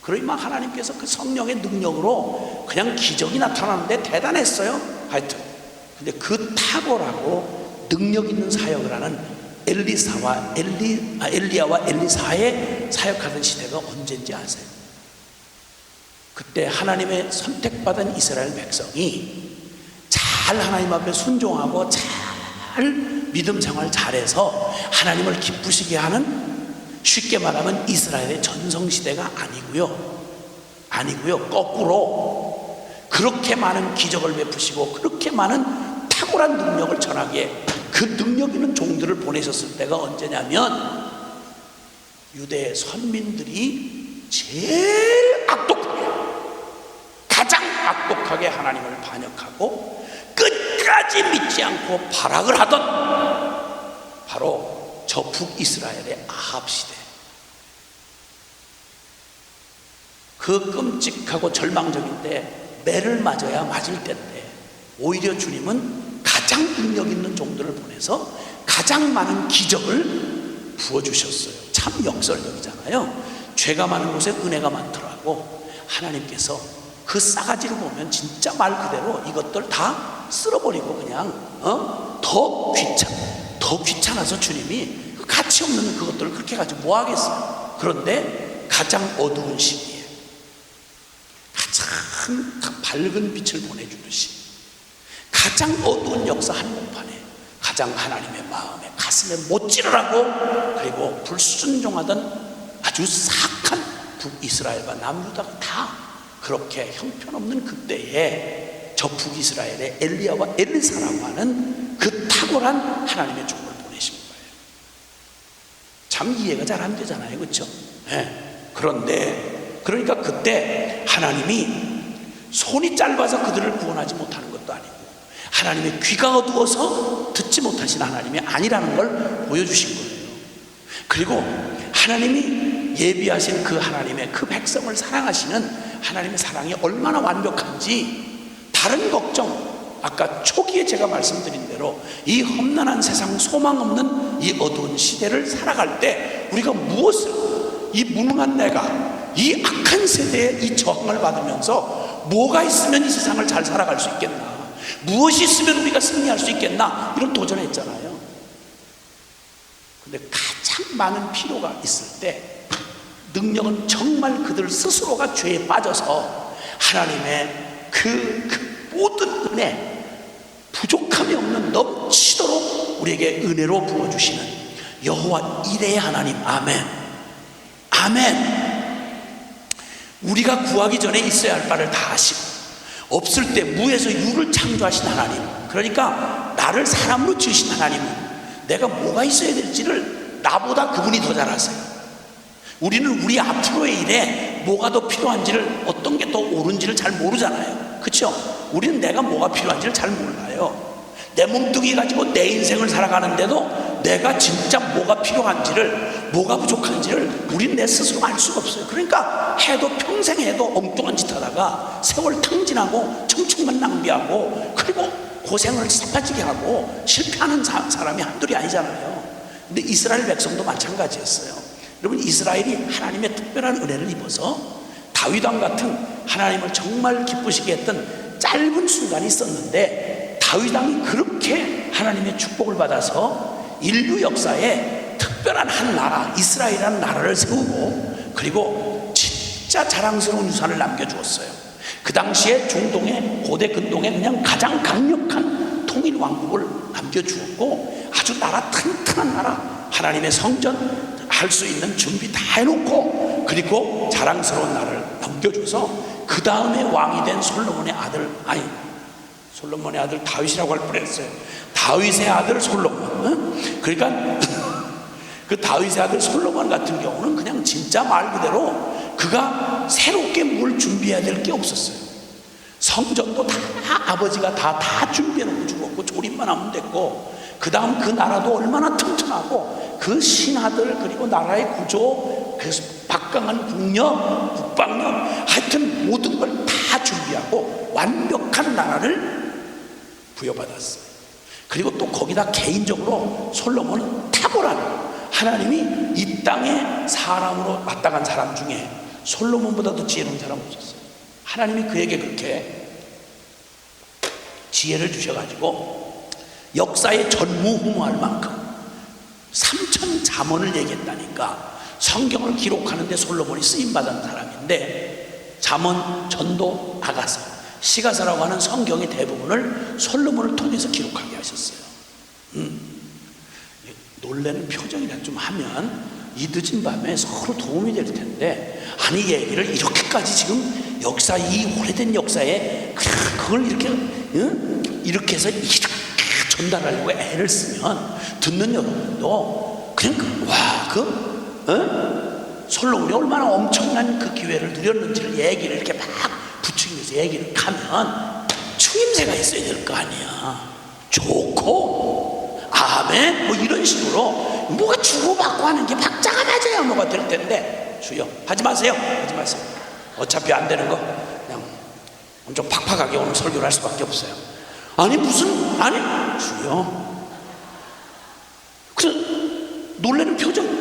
S1: 그러니까 하나님께서 그 성령의 능력으로 그냥 기적이 나타나는데 대단했어요. 하여튼 근데 그 탁월하고 능력 있는 사역을 하는 엘리야와 엘리사의 사역하던 시대가 언제인지 아세요? 그때 하나님의 선택받은 이스라엘 백성이 잘 하나님 앞에 순종하고 잘 믿음 생활 잘해서 하나님을 기쁘시게 하는, 쉽게 말하면 이스라엘의 전성시대가 아니고요. 거꾸로 그렇게 많은 기적을 베푸시고 그렇게 많은 탁월한 능력을 전하기에 그 그 능력 있는 종들을 보내셨을 때가 언제냐면 유대 선민들이 제일 악독하게, 가장 악독하게 하나님을 반역하고 끝까지 믿지 않고 발악을 하던 바로 저 북이스라엘의 아합 시대, 그 끔찍하고 절망적인데 매를 맞아야 맞을 때인데 오히려 주님은 가장 능력 있는 종들을 보내서 가장 많은 기적을 부어주셨어요. 참 역설적이잖아요. 죄가 많은 곳에 은혜가 많더라고. 하나님께서 그 싸가지를 보면 진짜 말 그대로 이것들 다 쓸어버리고 그냥 더 귀찮아서 주님이 그 가치 없는 그것들을 그렇게 가지고 뭐 하겠어요. 그런데 가장 어두운 시기에 가장 밝은 빛을 보내주듯이 가장 어두운 역사 한복판에 가장 하나님의 마음에 가슴에 못 찌르라고, 그리고 불순종하던 아주 사악한 북이스라엘과 남유다가 다 그렇게 형편없는 그때에 저 북이스라엘의 엘리야와 엘리사라고 하는 그 탁월한 하나님의 종을 보내신 거예요. 참 이해가 잘 안 되잖아요, 그렇죠? 네. 그런데 그러니까 그때 하나님이 손이 짧아서 그들을 구원하지 못하는 것도 아니고 하나님의 귀가 어두워서 듣지 못하신 하나님이 아니라는 걸 보여주신 거예요. 그리고 하나님이 예비하신 그 하나님의 그 백성을 사랑하시는 하나님의 사랑이 얼마나 완벽한지, 다른 걱정, 아까 초기에 제가 말씀드린 대로 이 험난한 세상, 소망 없는 이 어두운 시대를 살아갈 때 우리가 무엇을, 이 무능한 내가 이 악한 세대에 이 저항을 받으면서 뭐가 있으면 이 세상을 잘 살아갈 수 있겠나, 무엇이 있으면 우리가 승리할 수 있겠나, 이런 도전을 했잖아요. 근데 가장 많은 필요가 있을 때 능력은 정말 그들 스스로가 죄에 빠져서 하나님의 그 모든 은혜, 부족함이 없는 넘치도록 우리에게 은혜로 부어주시는 여호와 이레의 하나님. 아멘, 아멘. 우리가 구하기 전에 있어야 할 바를 다 하시고 없을 때 무에서 유를 창조하신 하나님, 그러니까 나를 사람으로 지으신 하나님은 내가 뭐가 있어야 될지를 나보다 그분이 더 잘 아세요. 우리는 우리 앞으로의 일에 뭐가 더 필요한지를, 어떤 게 더 옳은지를 잘 모르잖아요, 그렇죠? 우리는 내가 뭐가 필요한지를 잘 몰라요. 내 몸뚱이 가지고 내 인생을 살아가는데도 내가 진짜 뭐가 필요한지를, 뭐가 부족한지를 우리는 내 스스로 알 수가 없어요. 그러니까 해도 평생 해도 엉뚱한 짓 하다가 세월 탕진하고 청춘만 낭비하고 그리고 고생을 싹빠지게 하고 실패하는 사람이 한둘이 아니잖아요. 근데 이스라엘 백성도 마찬가지였어요. 여러분, 이스라엘이 하나님의 특별한 은혜를 입어서 다윗왕 같은 하나님을 정말 기쁘시게 했던 짧은 순간이 있었는데, 다윗왕이 그렇게 하나님의 축복을 받아서 인류 역사에 특별한 한 나라, 이스라엘이라는 나라를 세우고, 그리고 진짜 자랑스러운 유산을 남겨주었어요. 그 당시에 중동의 고대 근동에 그냥 가장 강력한 통일 왕국을 남겨주었고, 아주 나라 튼튼한 나라, 하나님의 성전 할 수 있는 준비 다 해놓고, 그리고 자랑스러운 나라를 넘겨줘서 그 다음에 왕이 된 솔로몬의 아들, 아니 솔로몬의 아들 다윗이라고 할 뻔했어요. 다윗의 아들 솔로몬. 그러니까 그 다윗의 아들 솔로몬 같은 경우는 그냥 진짜 말 그대로 그가 새롭게 뭘 준비해야 될 게 없었어요. 성전도 다 아버지가 다 준비해놓고 죽었고 조립만 하면 됐고, 그 다음 그 나라도 얼마나 튼튼하고 그 신하들, 그리고 나라의 구조, 그래서 박강한 국력, 국방력, 하여튼 모든 걸 다 준비하고 완벽한 나라를 부여받았어요. 그리고 또 거기다 개인적으로 솔로몬은 탁월한, 하나님이 이 땅에 사람으로 마땅한 사람 중에 솔로몬보다도 지혜로운 사람 없었어요. 하나님이 그에게 그렇게 지혜를 주셔가지고 역사에 전무후무할 만큼 3천 잠언을 얘기했다니까. 성경을 기록하는데 솔로몬이 쓰임받은 사람인데, 잠언, 전도, 아가서, 시가서라고 하는 성경의 대부분을 솔로몬을 통해서 기록하게 하셨어요. 놀라는 표정이라 좀 하면 이 늦은 밤에 서로 도움이 될 텐데, 아니 얘기를 이렇게까지 지금 역사, 이 오래된 역사에 그걸 이렇게 이렇게 해서 이렇게 전달하려고 애를 쓰면 듣는 여러분도 그냥 솔로몬이 얼마나 엄청난 그 기회를 누렸는지를 얘기를 이렇게 막 부추기면서 얘기를 하면 추임새가 있어야 될 거 아니야. 좋고 아멘 뭐 이런 식으로 뭐가 주고받고 하는 게 박자가 맞아야 뭐가 될 텐데, 주여 하지 마세요. 어차피 안 되는 거 그냥 엄청 팍팍하게 오늘 설교를 할 수밖에 없어요. 아니 주여, 그래서 놀라는 표정.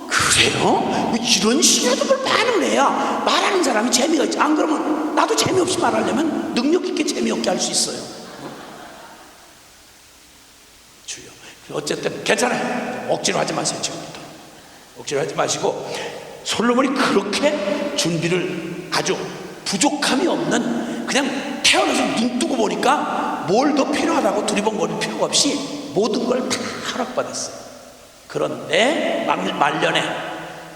S1: 그래요? 이런 식으로도 뭘 반응을 해야 말하는 사람이 재미가 있지. 안 그러면 나도 재미없이 말하려면 능력 있게 재미없게 할 수 있어요. 주여, 어쨌든 괜찮아요. 억지로 하지 마세요. 지금부터 억지로 하지 마시고, 솔로몬이 그렇게 준비를 아주 부족함이 없는, 그냥 태어나서 눈 뜨고 보니까 뭘 더 필요하다고 두리번거릴 필요가 없이 모든 걸 다 허락받았어요. 그런데 말년에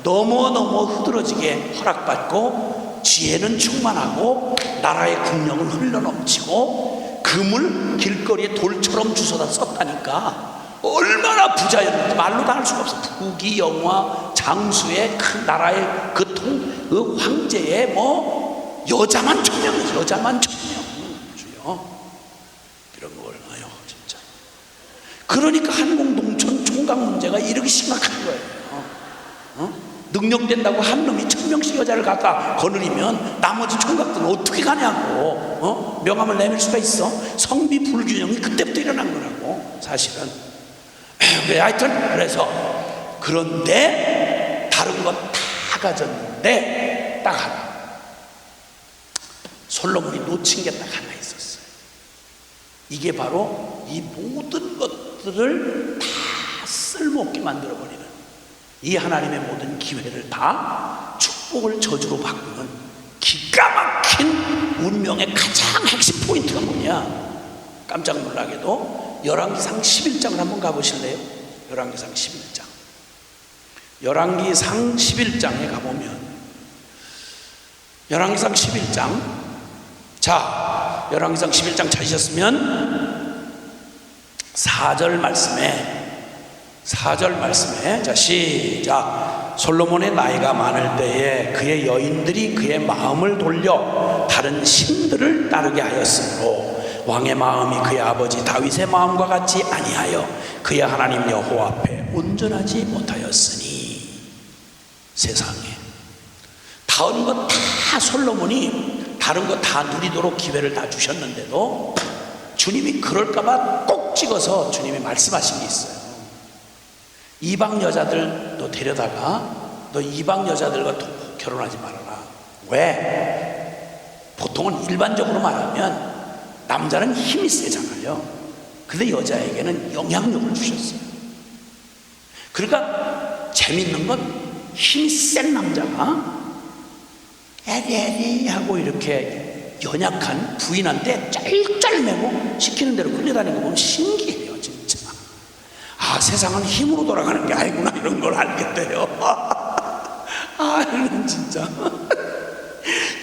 S1: 너무 흐드러지게 허락받고 지혜는 충만하고 나라의 국력은 흘러넘치고 금을 길거리에 돌처럼 주워다 썼다니까 얼마나 부자였는지 말로 다 할 수가 없어. 부귀 영화 장수의 큰 나라의 그 황제의 뭐 여자만 천명이지. 주여, 이런 걸 아요 진짜. 그러니까 한국농촌 총각 문제가 이렇게 심각한 거예요. 능력된다고 한 놈이 1000명씩 여자를 갖다 거느리면 나머지 총각들은 어떻게 가냐고. 명함을 내밀 수가 있어? 성비 불균형이 그때부터 일어난 거라고 사실은. 하여튼 그래서, 그런데 다른 것 다 가졌는데 딱 하나, 솔로몬이 놓친 게 딱 하나 있었어요. 이게 바로 이 모든 것들을 다 쓸모없게 만들어버리는, 이 하나님의 모든 기회를 다 축복을 저주로 바꾸는 기가 막힌 운명의 가장 핵심 포인트가 뭐냐? 깜짝 놀라게도 열왕기상 11장을 한번 가보실래요? 열왕기상 11장. 열왕기상 11장에 가보면, 열왕기상 11장, 자, 열왕기상 11장 찾으셨으면 4절 말씀에 자 시작. 솔로몬의 나이가 많을 때에 그의 여인들이 그의 마음을 돌려 다른 신들을 따르게 하였으므로 왕의 마음이 그의 아버지 다윗의 마음과 같이 아니하여 그의 하나님 여호와 앞에 온전하지 못하였으니. 세상에 다른 것 다 솔로몬이 다른 거 다 누리도록 기회를 다 주셨는데도 주님이 그럴까봐 꼭 찍어서 주님이 말씀하신 게 있어요. 이방 여자들 너 데려다가 너 이방 여자들과 결혼하지 말아라. 왜? 보통은 일반적으로 말하면 남자는 힘이 세잖아요. 근데 여자에게는 영향력을 주셨어요. 그러니까 재밌는 건 힘이 센 남자가 에리 하고 이렇게 연약한 부인한테 쩔쩔매고 시키는 대로 끌려다니는 거 보면 신기해요 진짜. 아, 세상은 힘으로 돌아가는 게 아니구나, 이런 걸 알게 돼요. 이건 진짜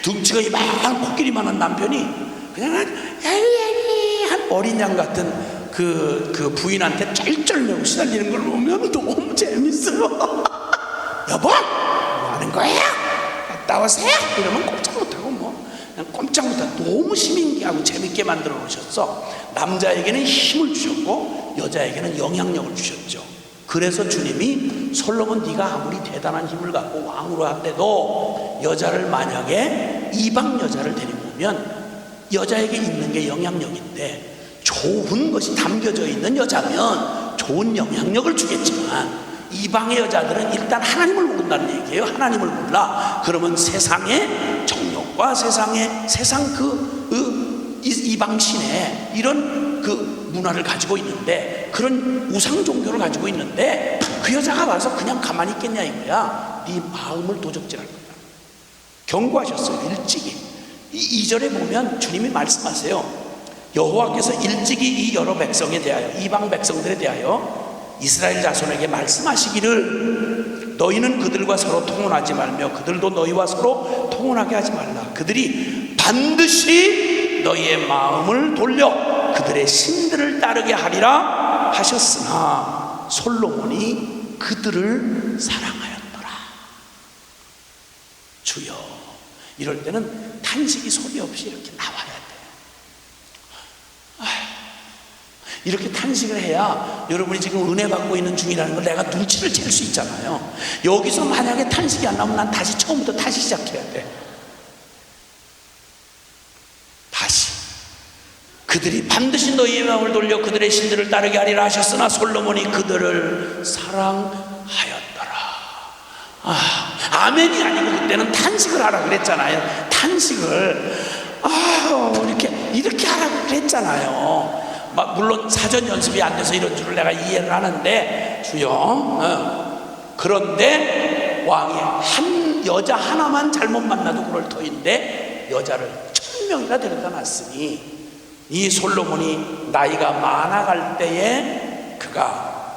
S1: 둥치가 이만한 코끼리만한 남편이 그냥 한 어린 양 같은 그 부인한테 쩔쩔매고 시달리는 걸 보면 너무 재밌어요. 여보, 뭐 하는 거예요? 갔다 오세요? 이러면 꼼짝 못하고 그냥 꼼짝 못하고 너무 시민기하고 재밌게 만들어 놓으셨어. 남자에게는 힘을 주셨고 여자에게는 영향력을 주셨죠. 그래서 주님이 솔로몬 네가 아무리 대단한 힘을 갖고 왕으로 한데도 여자를 만약에 이방 여자를 데리고 오면 여자에게 있는 게 영향력인데 좋은 것이 담겨져 있는 여자면 좋은 영향력을 주겠지만 이방의 여자들은 일단 하나님을 모른다는 얘기예요. 하나님을 몰라. 그러면 세상의 정욕과 세상 이방신의 이런 그 문화를 가지고 있는데, 그런 우상 종교를 가지고 있는데 그 여자가 와서 그냥 가만히 있겠냐 이거야. 네 마음을 도적질할 거야. 경고하셨어요 일찍이. 2절에 보면 주님이 말씀하세요. 여호와께서 일찍이 이 여러 백성에 대하여, 이방 백성들에 대하여 이스라엘 자손에게 말씀하시기를 너희는 그들과 서로 통혼하지 말며 그들도 너희와 서로 통혼하게 하지 말라. 그들이 반드시 너희의 마음을 돌려 그들의 신들을 따르게 하리라 하셨으나 솔로몬이 그들을 사랑하였더라. 주여. 이럴 때는 탄식이 소리 없이 이렇게 나와야 돼요. 이렇게 탄식을 해야 여러분이 지금 은혜 받고 있는 중이라는 걸 내가 눈치를 챌 수 있잖아요. 여기서 만약에 탄식이 안 나오면 난 다시 처음부터 다시 시작해야 돼. 다시. 그들이 반드시 너희의 마음을 돌려 그들의 신들을 따르게 하리라 하셨으나 솔로몬이 그들을 사랑하였더라. 아멘이 아니고 그때는 탄식을 하라 그랬잖아요. 탄식을 이렇게 하라고 그랬잖아요. 물론 사전 연습이 안 돼서 이런 줄을 내가 이해를 하는데, 주여. 그런데 왕이 한 여자 하나만 잘못 만나도 그럴 터인데 여자를 1000명이나 데려다 놨으니 이 솔로몬이 나이가 많아갈 때에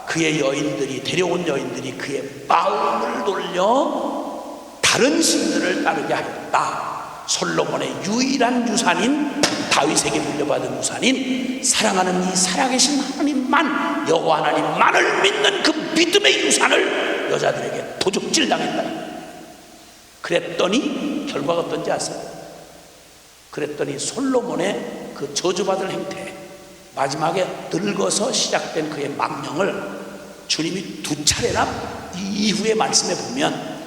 S1: 그의 여인들이, 데려온 여인들이 그의 마음을 돌려 다른 신들을 따르게 하였다. 솔로몬의 유일한 유산인, 다윗에게 물려받은 유산인, 사랑하는 이 살아계신 하나님만, 여호와 하나님만을 믿는 그 믿음의 유산을 여자들에게 도적질 당했다. 그랬더니 결과가 어떤지 아세요? 그랬더니 솔로몬의 그 저주받을 행태, 마지막에 늙어서 시작된 그의 망령을 주님이 2차례나 이후의 말씀에 보면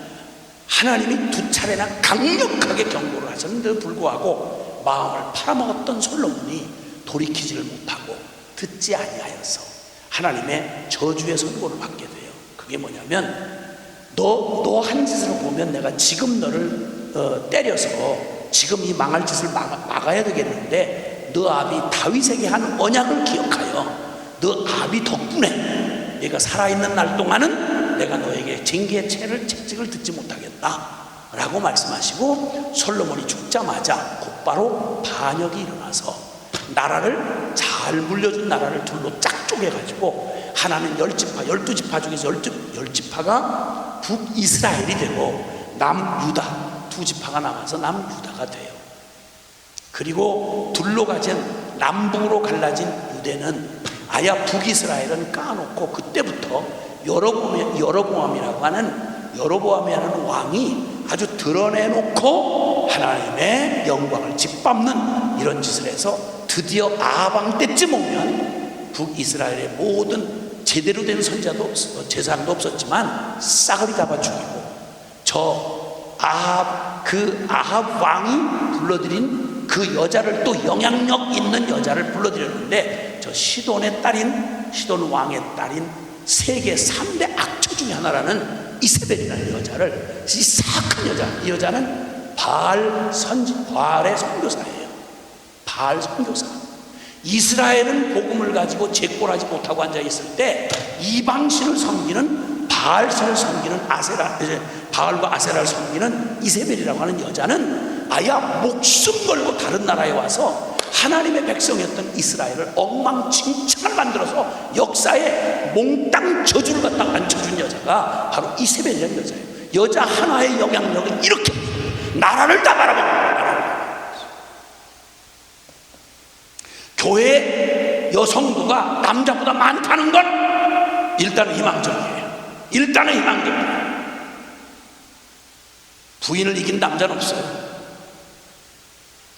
S1: 하나님이 2차례나 강력하게 경고를 하셨는데도 불구하고 마음을 팔아먹었던 솔로몬이 돌이키지를 못하고 듣지 아니하여서 하나님의 저주의 선고를 받게 돼요. 그게 뭐냐면, 너 한 짓으로 보면 내가 지금 너를 때려서 지금 이 망할 짓을 막아야 되겠는데, 너 아비 다윗에게 한 언약을 기억하여 너 아비 덕분에 네가 살아있는 날 동안은 내가 너에게 징계의 채찍을 듣지 못하겠다 라고 말씀하시고, 솔로몬이 죽자마자 곧바로 반역이 일어나서 나라를, 잘 물려준 나라를 둘로 짝 쪼개가지고 하나는 10지파, 12지파 중에서 10지파가 북이스라엘이 되고 남유다 2지파가 남아서 남유다가 돼요. 그리고 둘로 가진, 남북으로 갈라진 유대는 아야 북이스라엘은 까놓고 그때부터 여로보암이라고 하는 왕이 아주 드러내놓고 하나님의 영광을 짓밟는 이런 짓을 해서 드디어 아방 때쯤 오면 북이스라엘의 모든 제대로 된 선자도 없어, 제사장도 없었지만 싸그리 잡아 죽이고, 아합 왕이 불러들인 그 여자를, 또 영향력 있는 여자를 불러들였는데, 저 시돈 왕의 딸인 세계 3대 악처 중에 하나라는 이세벨이라는 여자를, 이 사악한 여자, 이 여자는 바알의 선교사예요. 바알 선교사. 이스라엘은 복음을 가지고 재골하지 못하고 앉아있을 때 이방신을 섬기는, 바알신을 섬기는 바알과 아세라를 섬기는 이세벨이라고 하는 여자는 아야 목숨 걸고 다른 나라에 와서 하나님의 백성이었던 이스라엘을 엉망진창을 만들어서 역사에 몽땅 저주를 갖다 앉혀준 여자가 바로 이세벨이라는 여자예요. 여자 하나의 영향력은 이렇게 나라를 다 바라보는 거예요. 교회 여성부가 남자보다 많다는 건 일단은 희망적이에요. 부인을 이긴 남자는 없어요.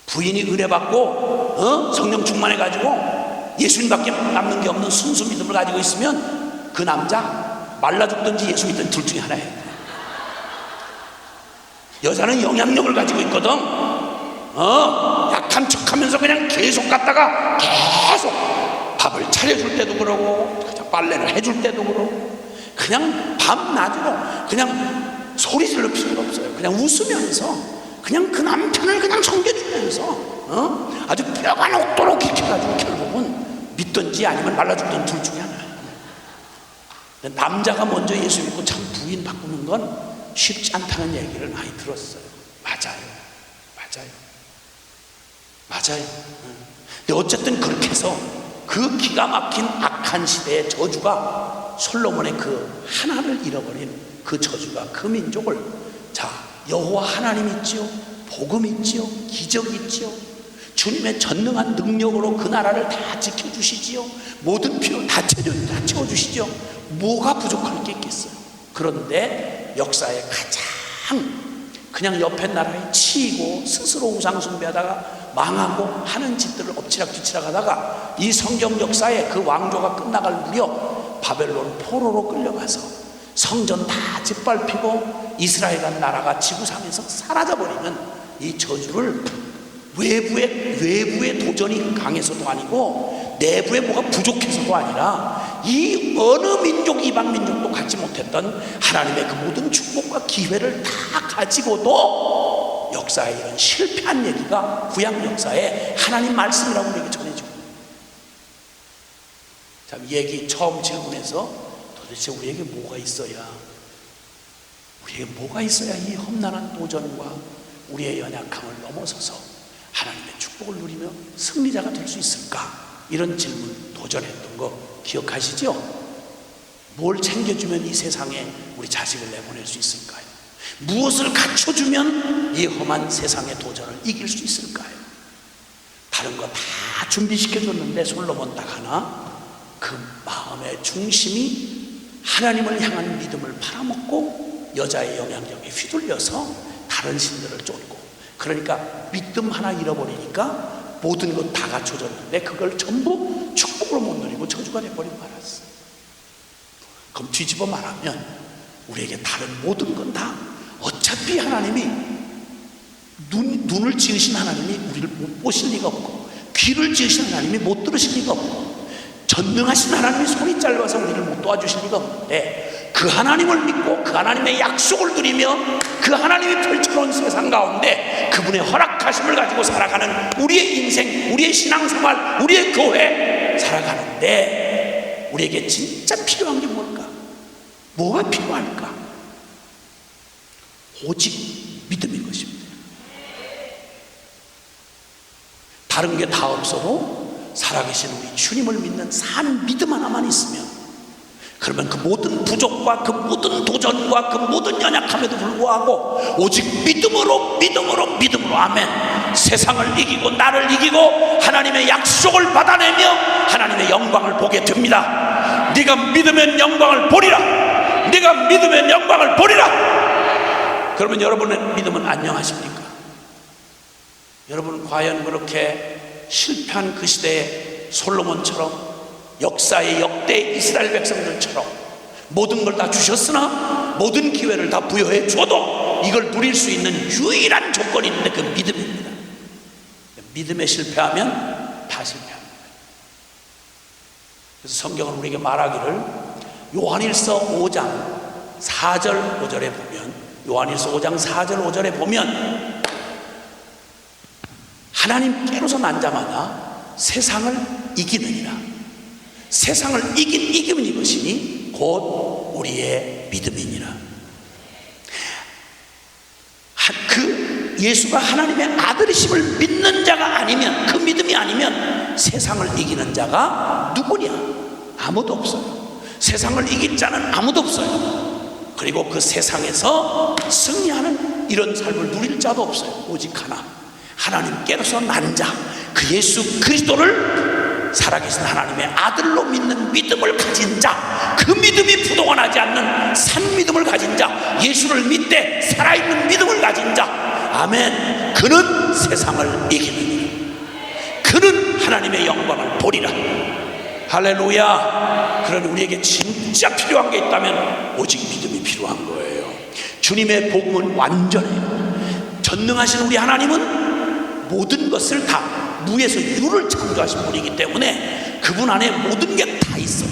S1: 부인이 은혜 받고 성령 충만해가지고 예수님밖에 남는 게 없는 순수 믿음을 가지고 있으면 그 남자 말라 죽든지 예수 믿든지 둘 중에 하나예요. 여자는 영향력을 가지고 있거든. 약한 척하면서 그냥 계속 갔다가 계속 밥을 차려줄 때도 그러고, 그냥 빨래를 해줄 때도 그러고, 그냥 밤낮으로 그냥 소리 질러 필요가 없어요. 그냥 웃으면서 그냥 그 남편을 그냥 섬겨주면서 아주 뼈가 녹도록 익혀가지고 결국은 믿든지 아니면 말라 죽든 둘 중에 하나예요. 남자가 먼저 예수 믿고 참 부인 바꾸는 건 쉽지 않다는 얘기를 많이 들었어요. 맞아요. 근데 어쨌든 그렇게 해서 그 기가 막힌 악한 시대의 저주가, 솔로몬의 그 하나를 잃어버린 그 저주가 그 민족을, 자, 여호와 하나님 있지요, 복음 있지요, 기적 있지요, 주님의 전능한 능력으로 그 나라를 다 지켜주시지요. 모든 필요 다 채워주시죠. 뭐가 부족할 게 있겠어요. 그런데 역사에 가장 그냥 옆에 나라에 치이고 스스로 우상 숭배하다가 망하고 하는 짓들을 엎치락뒤치락 하다가 이 성경 역사에 그 왕조가 끝나갈 무렵 바벨론 포로로 끌려가서 성전 다 짓밟히고 이스라엘이라는 나라가 지구상에서 사라져버리는 이 저주를 외부의 도전이 강해서도 아니고 내부에 뭐가 부족해서도 아니라 이 어느 민족, 이방 민족도 갖지 못했던 하나님의 그 모든 축복과 기회를 다 가지고도 역사에 이런 실패한 얘기가 구약 역사에 하나님 말씀이라고 우리에게 전해지고, 참 얘기 처음 질문해서 도대체 우리에게 뭐가 있어야 이 험난한 도전과 우리의 연약함을 넘어서서 하나님의 축복을 누리며 승리자가 될 수 있을까? 이런 질문 도전했던 거 기억하시죠? 뭘 챙겨주면 이 세상에 우리 자식을 내보낼 수 있을까요? 무엇을 갖춰주면 이 험한 세상의 도전을 이길 수 있을까요? 다른 거 다 준비시켜줬는데 솔로몬 딱 하나, 그 마음의 중심이 하나님을 향한 믿음을 팔아먹고 여자의 영향력에 휘둘려서 다른 신들을 쫓고, 그러니까 믿음 하나 잃어버리니까 모든 것 다 갖춰졌는데 그걸 전부 축복으로 못 누리고 저주가 돼버리고 말았어. 그럼 뒤집어 말하면 우리에게 다른 모든 건 다 어차피 하나님이 눈을 지으신 하나님이 우리를 못 보실 리가 없고, 귀를 지으신 하나님이 못 들으실 리가 없고, 전능하신 하나님이 손이 짧아서 우리를 못 도와주실 리가 없는데, 그 하나님을 믿고 그 하나님의 약속을 누리며 그 하나님이 펼쳐놓은 세상 가운데 그분의 허락하심을 가지고 살아가는 우리의 인생, 우리의 신앙생활, 우리의 교회 살아가는데 우리에게 진짜 필요한 게 뭘까? 뭐가 필요할까? 오직 믿음인 것입니다. 다른 게 다 없어도 살아계신 우리 주님을 믿는 산 믿음 하나만 있으면, 그러면 그 모든 부족과 그 모든 도전과 그 모든 연약함에도 불구하고 오직 믿음으로 아멘, 세상을 이기고 나를 이기고 하나님의 약속을 받아내며 하나님의 영광을 보게 됩니다. 네가 믿으면 영광을 보리라. 네가 믿으면 영광을 보리라. 그러면 여러분의 믿음은 안녕하십니까? 여러분 과연 그렇게 실패한 그 시대에 솔로몬처럼 역사의 역대 이스라엘 백성들처럼 모든 걸 다 주셨으나 모든 기회를 다 부여해 줘도 이걸 누릴 수 있는 유일한 조건이 있는데 그 믿음입니다. 믿음에 실패하면 다 실패합니다. 그래서 성경은 우리에게 말하기를, 요한일서 5장 4절 5절에 보면, 요한일서 5장 4절 5절에 보면 하나님께로서 난 자마다 세상을 이기느니라. 세상을 이기면 이것이니 곧 우리의 믿음이니라. 그 예수가 하나님의 아들이심을 믿는 자가 아니면, 그 믿음이 아니면 세상을 이기는 자가 누구냐? 아무도 없어요. 세상을 이길 자는 아무도 없어요. 그리고 그 세상에서 승리하는 이런 삶을 누릴 자도 없어요. 오직 하나, 하나님께로서 난 자, 그 예수 그리스도를 살아계신 하나님의 아들로 믿는 믿음을 가진 자, 그 믿음이 부동하지 않는 산 믿음을 가진 자, 예수를 믿되 살아있는 믿음을 가진 자, 아멘, 그는 세상을 이기느니라. 그는 하나님의 영광을 보리라. 할렐루야. 그러니 우리에게 진짜 필요한 게 있다면 오직 믿음이 필요한 거예요. 주님의 복음은 완전해요. 전능하신 우리 하나님은 모든 것을 다 무에서 유를 창조하신 분이기 때문에 그분 안에 모든 게 다 있어요.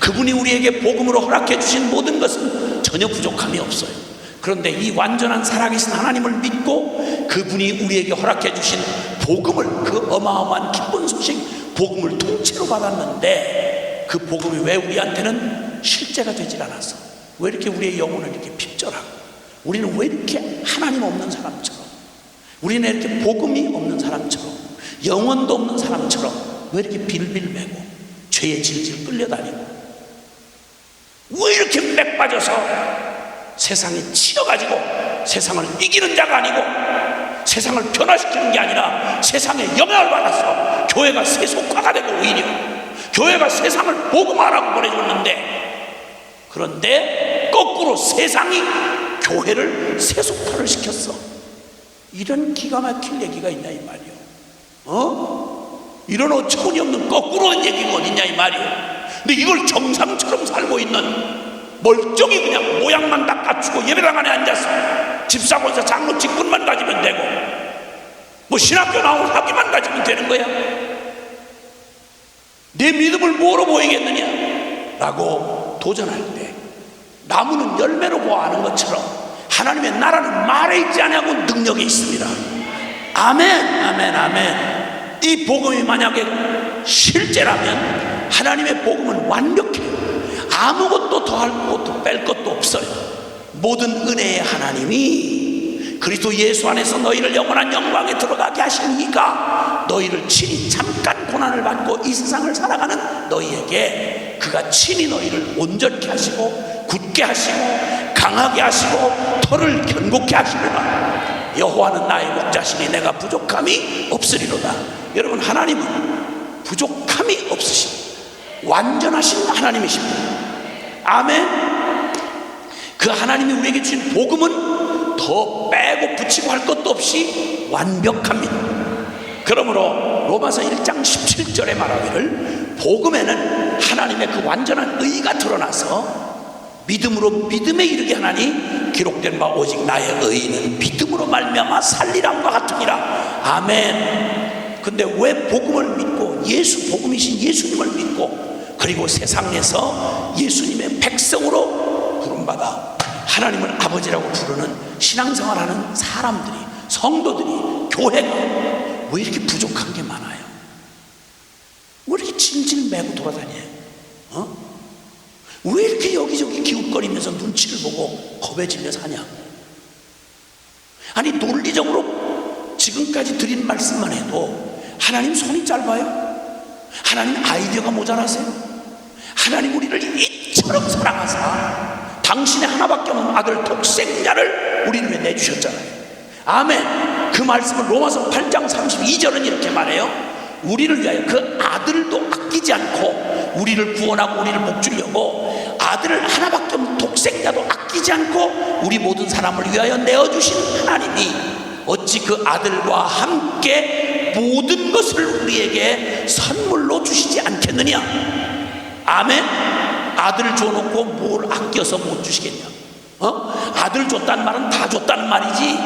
S1: 그분이 우리에게 복음으로 허락해 주신 모든 것은 전혀 부족함이 없어요. 그런데 이 완전한 살아계신 하나님을 믿고 그분이 우리에게 허락해 주신 복음을, 그 어마어마한 기쁜 소식 복음을 통째로 받았는데 그 복음이 왜 우리한테는 실제가 되질 않았어? 왜 이렇게 우리의 영혼을 이렇게 핍절하고, 우리는 왜 이렇게 하나님 없는 사람처럼, 우리는 이렇게 복음이 없는 사람처럼, 영혼도 없는 사람처럼 왜 이렇게 빌빌매고 죄에 질질 끌려다니고, 왜 이렇게 맥 빠져서 세상에 치여가지고 세상을 이기는 자가 아니고 세상을 변화시키는 게 아니라 세상에 영향을 받아서 교회가 세속화가 되고, 오히려 교회가 세상을 복음화라고 보내줬는데, 그런데 거꾸로 세상이 교회를 세속화를 시켰어. 이런 기가 막힐 얘기가 있냐 이 말이요. 이런 어처구니 없는 거꾸로는 얘기가 어딨냐 이 말이요. 근데 이걸 정상처럼 살고 있는, 멀쩡히 그냥 모양만 다 갖추고 예배당 안에 앉아서 집사권사 장로 직분만 가지면 되고, 뭐 신학교 나온 학위만 가지면 되는 거야. 내 믿음을 뭐로 보이겠느냐 라고 도전할 때, 나무는 열매로 보아하는 것처럼 하나님의 나라는 말에 있지 않냐고 능력이 있습니다. 아멘, 아멘, 아멘. 이 복음이 만약에 실제라면 하나님의 복음은 완벽해요. 아무것도 더할 것도 뺄 것도 없어요. 모든 은혜의 하나님이 그리스도 예수 안에서 너희를 영원한 영광에 들어가게 하시니까, 너희를 친히 잠깐 고난을 받고 이 세상을 살아가는 너희에게 그가 친히 너희를 온전케 하시고 굳게 하시고 강하게 하시고 털을 견고케 하시리라. 여호와는 나의 목자시니 내가 부족함이 없으리로다. 여러분, 하나님은 부족함이 없으신 완전하신 하나님이십니다. 아멘. 그 하나님이 우리에게 주신 복음은 더 빼고 붙이고 할 것도 없이 완벽합니다. 그러므로 로마서 1장 17절에 말하기를, 복음에는 하나님의 그 완전한 의가 드러나서 믿음으로 믿음에 이르게 하나니 기록된 바 오직 나의 의는 믿음으로 말미암아 살리람과 같으니라. 아멘. 근데 왜 복음을 믿고 예수, 복음이신 예수님을 믿고, 그리고 세상에서 예수님의 백성으로 부름받아 하나님을 아버지라고 부르는 신앙생활하는 사람들이, 성도들이, 교회가 왜 이렇게 부족한 게 많아요? 왜 이렇게 질질 매고 돌아다녀요? 왜 이렇게 여기저기 기웃거리면서 눈치를 보고 겁에 질려 사냐? 아니, 논리적으로 지금까지 드린 말씀만 해도 하나님 손이 짧아요? 하나님 아이디어가 모자라세요? 하나님 우리를 이처럼 사랑하사 당신의 하나밖에 없는 아들 독생자를 우리를 위해 내주셨잖아요. 아멘. 그 말씀을 로마서 8장 32절은 이렇게 말해요. 우리를 위하여 그 아들도 아끼지 않고 우리를 구원하고 우리를 목주려고 아들을 하나밖에 없는 독생자도 아끼지 않고 우리 모든 사람을 위하여 내어주신 하나님이 어찌 그 아들과 함께 모든 것을 우리에게 선물로 주시지 않겠느냐? 아멘. 아들을 줘놓고 뭘 아껴서 못 주시겠냐? 아들 줬다는 말은 다 줬다는 말이지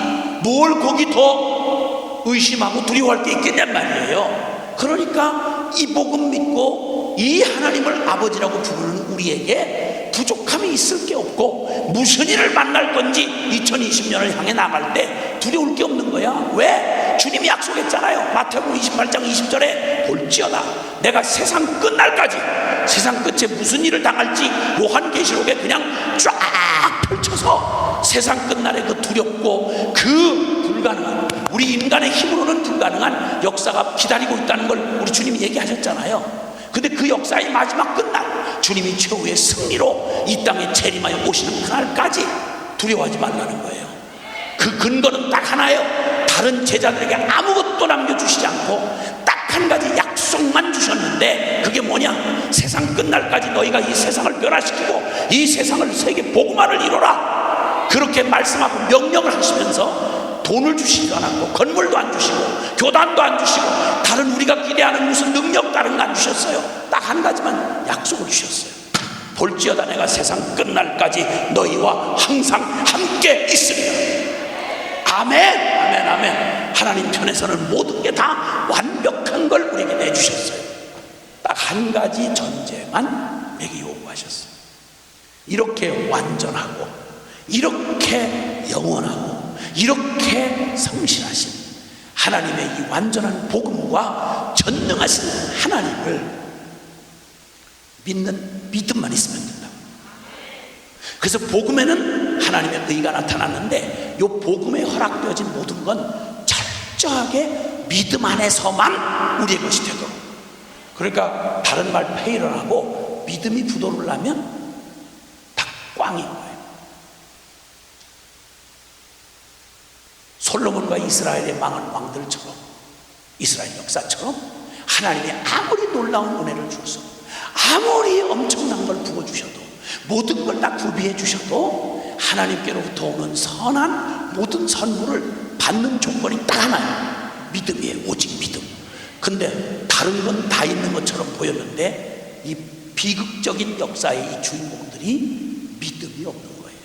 S1: 뭘 거기 더 의심하고 두려워할 게 있겠냔 말이에요. 그러니까 이 복음 믿고 이 하나님을 아버지라고 부르는 우리에게 부족함이 있을 게 없고, 무슨 일을 만날 건지 2020년을 향해 나갈 때 두려울 게 없는 거야. 왜? 주님이 약속했잖아요. 마태복음 28장 20절에 볼지어다 내가 세상 끝날까지, 세상 끝에 무슨 일을 당할지 요한계시록에 그냥 쫙 펼쳐서 세상 끝날에 그 두렵고 그 불가능한, 우리 인간의 힘으로는 불가능한 역사가 기다리고 있다는 걸 우리 주님이 얘기하셨잖아요. 근데 그 역사의 마지막 끝날, 주님이 최후의 승리로 이 땅에 재림하여 오시는 그날까지 두려워하지 말라는 거예요. 그 근거는 딱 하나예요. 다른 제자들에게 아무것도 남겨주시지 않고 딱 한 가지 약속만 주셨는데, 그게 뭐냐? 세상 끝날까지 너희가 이 세상을 변화시키고 이 세상을 세계 복음화를 이루라, 그렇게 말씀하고 명령을 하시면서 돈을 주시지도 않았고 건물도 안 주시고 교단도 안 주시고 다른 우리가 기대하는 무슨 능력 다른 거 안 주셨어요. 딱 한 가지만 약속을 주셨어요. 볼지어다 내가 세상 끝날까지 너희와 항상 함께 있으리라. 아멘, 아멘, 아멘. 하나님 편에서는 모든 게 다 완벽한 걸 우리에게 내주셨어요. 딱 한 가지 전제만 내게 요구하셨어요. 이렇게 완전하고 이렇게 영원하고 이렇게 성실하신 하나님의 이 완전한 복음과 전능하신 하나님을 믿는 믿음만 있으면 된다. 그래서 복음에는 하나님의 의가 나타났는데, 이 복음에 허락되어진 모든 건 철저하게 믿음 안에서만 우리의 것이 되도록. 그러니까 다른 말 페이를 하고 믿음이 부도르려면 다 꽝인 거예요. 솔로몬과 이스라엘의 망한 왕들처럼, 이스라엘 역사처럼 하나님이 아무리 놀라운 은혜를 주셔서, 아무리 엄청난 걸 부어주셔도, 모든 걸 다 구비해 주셔도 하나님께로부터 오는 선한 모든 선물을 받는 조건이 딱 하나예요. 믿음이에요. 오직 믿음. 근데 다른 건 다 있는 것처럼 보였는데 이 비극적인 역사의 이 주인공들이 믿음이 없는 거예요.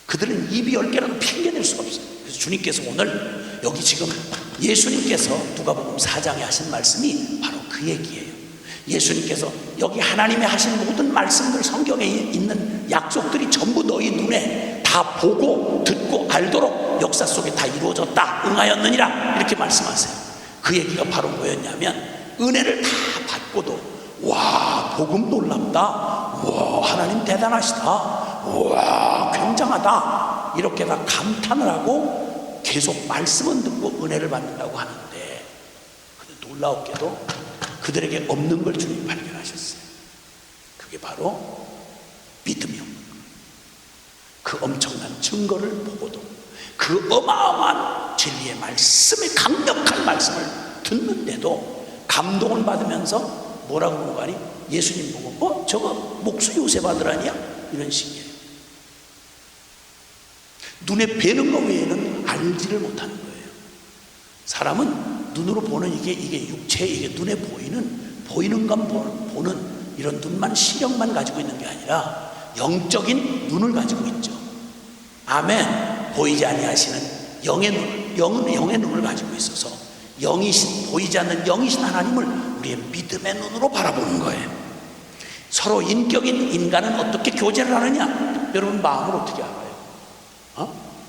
S1: 그들은 입이 10개라도 핑계댈 수가 없어요. 그래서 주님께서 오늘 여기 지금 예수님께서 누가복음 4장에 하신 말씀이 바로 그 얘기예요. 예수님께서 여기 하나님이 하신 모든 말씀들, 성경에 있는 약속들이 전부 너희 눈에 다 보고 듣고 알도록 역사 속에 다 이루어졌다, 응하였느니라, 이렇게 말씀하세요. 그 얘기가 바로 뭐였냐면, 은혜를 다 받고도 와, 복음 놀랍다, 와, 하나님 대단하시다, 와, 굉장하다, 이렇게 다 감탄을 하고 계속 말씀은 듣고 은혜를 받는다고 하는데, 근데 놀라웠게도 그들에게 없는 걸 주님 발견하셨어요. 그게 바로 믿음이 없는 거예요. 그 엄청난 증거를 보고도, 그 어마어마한 진리의 말씀의 강력한 말씀을 듣는데도 감동을 받으면서 뭐라고 그러는 거 아니? 예수님 보고 저거 목수 요셉 아들 아니야? 이런 식이에요. 눈에 뵈는 것 외에는 알지를 못하는 거예요. 사람은 눈으로 보는 이게 육체, 이게 눈에 보이는 것 보는 이런 눈만, 시력만 가지고 있는 게 아니라 영적인 눈을 가지고 있죠. 아멘. 보이지 아니하시는 영의 눈을 가지고 있어서 영이신, 보이지 않는 영이신 하나님을 우리의 믿음의 눈으로 바라보는 거예요. 서로 인격인 인간은 어떻게 교제를 하느냐? 여러분 마음을 어떻게 알아요?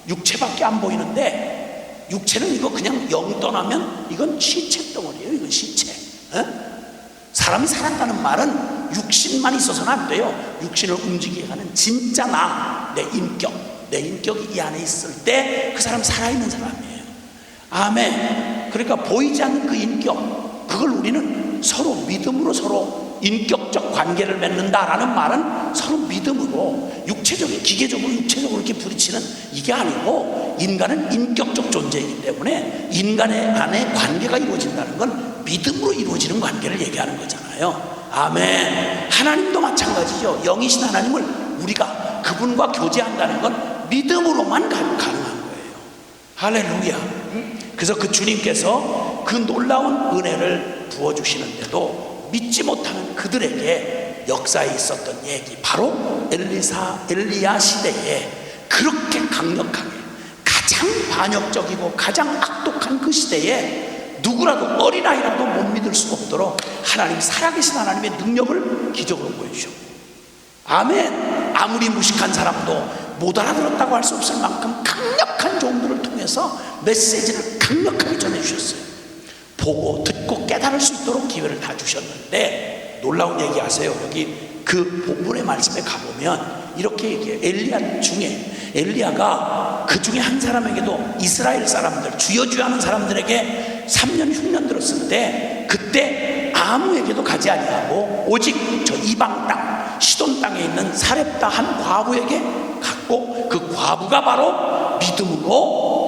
S1: 육체밖에 안 보이는데, 육체는 이거 그냥 영 떠나면 이건 시체 덩어리예요. 이건 시체. 사람이 살았다는 말은 육신만 있어서는 안 돼요. 육신을 움직이게 하는 진짜 나, 내 인격이 이 안에 있을 때 그 사람 살아있는 사람이에요. 아멘. 그러니까 보이지 않는 그 인격, 그걸 우리는 서로 믿음으로 서로 인격적 관계를 맺는다라는 말은 서로 믿음으로, 육체적인, 기계적으로 육체적으로 이렇게 부딪히는 이게 아니고, 인간은 인격적 존재이기 때문에 인간의 안에 관계가 이루어진다는 건 믿음으로 이루어지는 관계를 얘기하는 거잖아요. 아멘. 하나님도 마찬가지죠. 영이신 하나님을 우리가 그분과 교제한다는 건 믿음으로만 가능한 거예요. 할렐루야. 그래서 그 주님께서 그 놀라운 은혜를 부어주시는데도 믿지 못하는 그들에게 역사에 있었던 얘기, 바로 엘리야 시대에 그렇게 강력하게 가장 반역적이고 가장 악독한 그 시대에 누구라도, 어린아이라도 못 믿을 수 없도록 하나님, 살아계신 하나님의 능력을 기적으로 보여주셨고, 아멘. 아무리 무식한 사람도 못 알아들었다고 할 수 없을 만큼 강력한 종들을 통해서 메시지를 강력하게 전해주셨어요. 보고 듣고 깨달을 수 있도록 기회를 다 주셨는데, 놀라운 얘기 하세요. 여기 그 본문의 말씀에 가보면 이렇게 얘기해요. 엘리야가 그 중에 한 사람에게도, 이스라엘 사람들, 주여 하는 사람들에게 3년 흉년 들었을 때, 그때 아무에게도 가지 아니하고 오직 저 이방 땅, 시돈 땅에 있는 사렙다 한 과부에게 갔고, 그 과부가 바로 믿음으로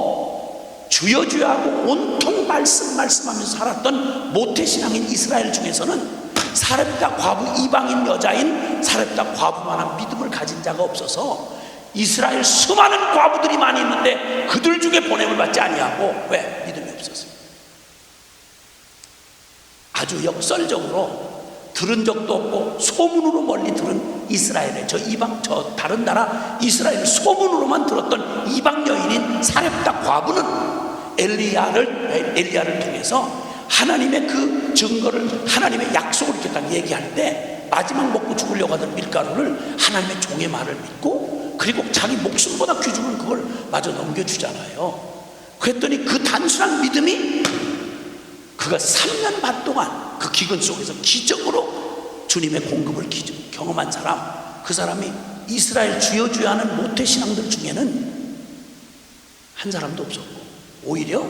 S1: 주여 하고 온통 말씀하면서 살았던 모태신앙인 이스라엘 중에서는 사렙다 과부, 이방인 여자인 사렙다 과부만한 믿음을 가진 자가 없어서 이스라엘 수많은 과부들이 많이 있는데 그들 중에 보냄을 받지 아니하고, 왜? 믿음이 없었어요. 아주 역설적으로 들은 적도 없고 소문으로 멀리 들은 이스라엘의 저 이방, 저 다른 나라 이스라엘 소문으로만 들었던 이방 여인인 사렙다 과부는 엘리야를 통해서 하나님의 그 증거를, 하나님의 약속을 이렇게 딱 얘기할 때, 마지막 먹고 죽으려고 하던 밀가루를 하나님의 종의 말을 믿고, 그리고 자기 목숨보다 귀중한 그걸 마저 넘겨주잖아요. 그랬더니 그 단순한 믿음이, 그가 3년 반 동안 그 기근 속에서 기적으로 주님의 공급을 경험한 사람, 그 사람이 이스라엘 주여 하는 모태신앙들 중에는 한 사람도 없었고, 오히려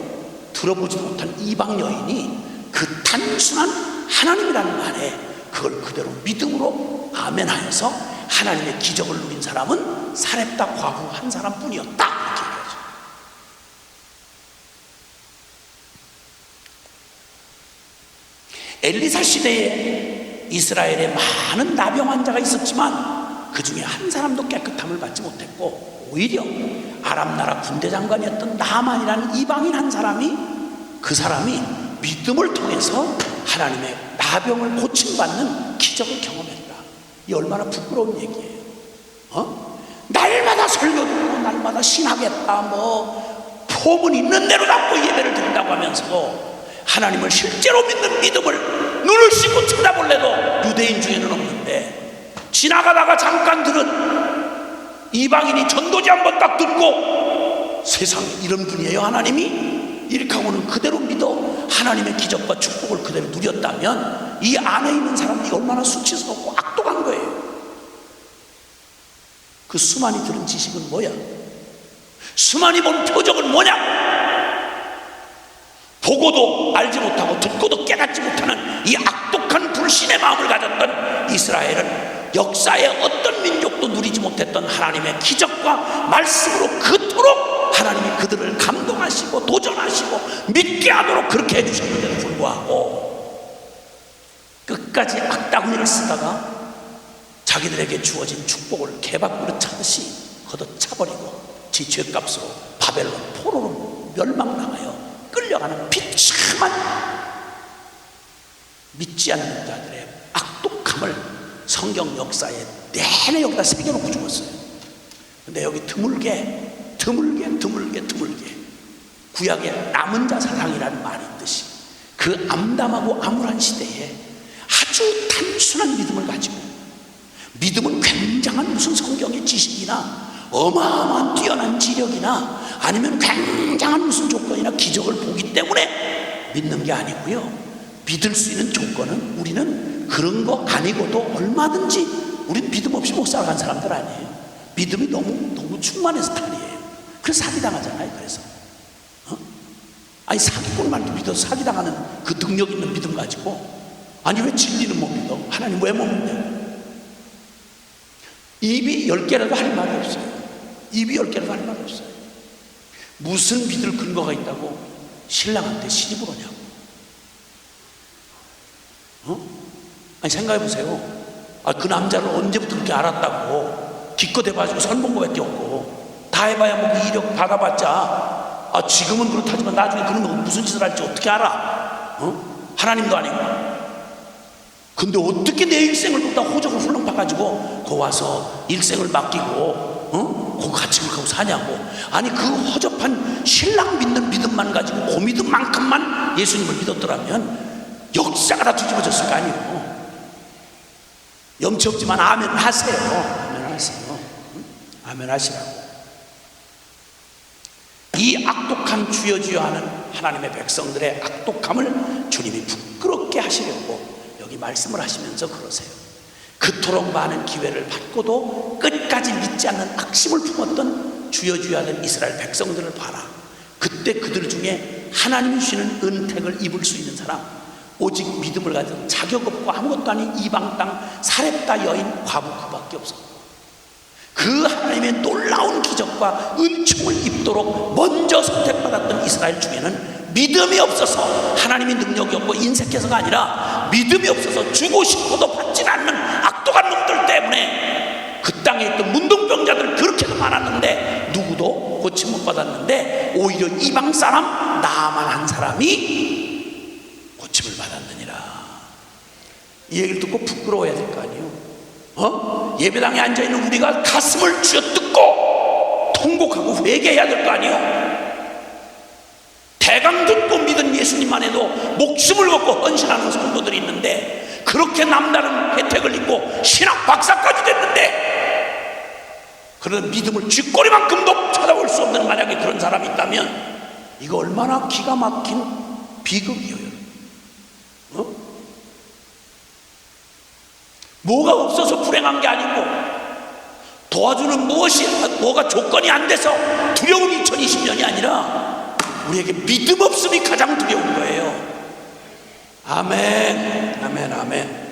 S1: 들어보지도 못한 이방 여인이 그 단순한 하나님이라는 말에 그걸 그대로 믿음으로 아멘하여서 하나님의 기적을 누린 사람은 사렙다 과부 한 사람뿐이었다, 이렇게 얘기해요. 엘리사 시대에 이스라엘에 많은 나병 환자가 있었지만 그 중에 한 사람도 깨끗함을 받지 못했고, 오히려 아람 나라 군대 장관이었던 나만이라는 이방인 한 사람이, 그 사람이 믿음을 통해서 하나님의 나병을 고침받는 기적을 경험했다. 이 얼마나 부끄러운 얘기예요. 날마다 설교 듣고 날마다 신하겠다, 폼은 있는 대로 잡고 예배를 드린다고 하면서 하나님을 실제로 믿는 믿음을 눈을 씻고 쳐다볼래도 유대인 중에는 없는데, 지나가다가 잠깐 들은 이방인이 전도지 한번 딱 듣고 세상에 이런 분이에요 하나님이? 이렇게 하고는 그대로 믿어 하나님의 기적과 축복을 그대로 누렸다면 이 안에 있는 사람이 얼마나 수치스럽고 악독한 거예요. 그 수많이 들은 지식은 뭐야? 수많이 본 표적은 뭐냐? 보고도 알지 못하고 듣고도 깨닫지 못하는 이 악독한 불신의 마음을 가졌던 이스라엘은 역사의 어떤 민족도 누리지 못했던 하나님의 기적과 말씀으로 그토록 하나님이 그들을 감동하시고 도전하시고 믿게 하도록 그렇게 해주셨는데도 불구하고 끝까지 악다구니를 쓰다가 자기들에게 주어진 축복을 개밥그릇 차듯이 걷어차버리고 지 죄값으로 바벨론 포로로 멸망당하여 끌려가는 비참한 믿지 않는 자들의 악독함을 성경 역사에 내내 여기다 새겨놓고 죽었어요. 근데 여기 드물게 구약의 남은 자 사상이라는 말이 있듯이 그 암담하고 암울한 시대에 아주 단순한 믿음을 가지고, 믿음은 굉장한 무슨 성경의 지식이나 어마어마한 뛰어난 지력이나 아니면 굉장한 무슨 조건이나 기적을 보기 때문에 믿는 게 아니고요, 믿을 수 있는 조건은 우리는 그런 거 아니고도 얼마든지 우린 믿음 없이 못 살아간 사람들 아니에요. 믿음이 너무 충만해서 탈이에요. 그래서 사기당하잖아요. 그래서 아니 사기꾼 말도 믿어서 사기당하는 그 능력 있는 믿음 가지고, 아니 왜 진리는 못 믿어? 하나님 왜 못 믿냐? 입이 10개라도 할 말이 없어요. 입이 10개라도 할 말이 없어요. 무슨 믿을 근거가 있다고 신랑한테 시집을 오냐고. 아니 생각해 보세요. 그 남자를 언제부터 그렇게 알았다고. 기껏 해가지고 선본 거밖에 없고, 다 해봐야 그 이력 받아봤자 지금은 그렇다지만 나중에 그러면 무슨 짓을 할지 어떻게 알아? 하나님도 아니고. 근데 어떻게 내 일생을 보다 호적을 훌렁 봐가지고 거 와서 일생을 맡기고 거 같이 그렇게 하고 사냐고. 아니 그 허접한 신랑 믿는 믿음만 가지고 그 믿음만큼만 예수님을 믿었더라면 역사가 다 뒤집어졌을 거 아니에요. 염치 없지만 아멘 하세요. 아멘 하세요. 아멘 하시라고. 이 악독한 주여 하는 하나님의 백성들의 악독함을 주님이 부끄럽게 하시려고 여기 말씀을 하시면서 그러세요. 그토록 많은 기회를 받고도 끝까지 믿지 않는 악심을 품었던 주여 하는 이스라엘 백성들을 봐라. 그때 그들 중에 하나님이 주시는 은택을 입을 수 있는 사람, 오직 믿음을 가진 자격 없고 아무것도 아닌 이방 땅 사렙다 여인 과부 그밖에 없었고, 그 하나님의 놀라운 기적과 은총을 입도록 먼저 선택받았던 이스라엘 중에는 믿음이 없어서 하나님의 능력이 없고 인색해서가 아니라 믿음이 없어서 주고 싶어도 받지 않는 악독한 놈들 때문에 그 땅에 있던 문둥병자들 그렇게도 많았는데 누구도 고침 못 받았는데 오히려 이방 사람 나만 한 사람이 고침을 받았느니라. 이 얘기를 듣고 부끄러워야 될 거 아니에요. 예배당에 앉아있는 우리가 가슴을 쥐어뜯고 통곡하고 회개해야 될 거 아니에요. 대강 듣고 믿은 예수님만 해도 목숨을 걸고 헌신하는 성도들이 있는데, 그렇게 남다른 혜택을 입고 신학 박사까지 됐는데, 그런 믿음을 쥐꼬리만큼도 찾아올 수 없는 만약에 그런 사람이 있다면 이거 얼마나 기가 막힌 비극이에요. 뭐가 없어서 불행한 게 아니고 도와주는 뭐가 조건이 안 돼서 두려운 2020년이 아니라 우리에게 믿음 없음이 가장 두려운 거예요. 아멘, 아멘, 아멘.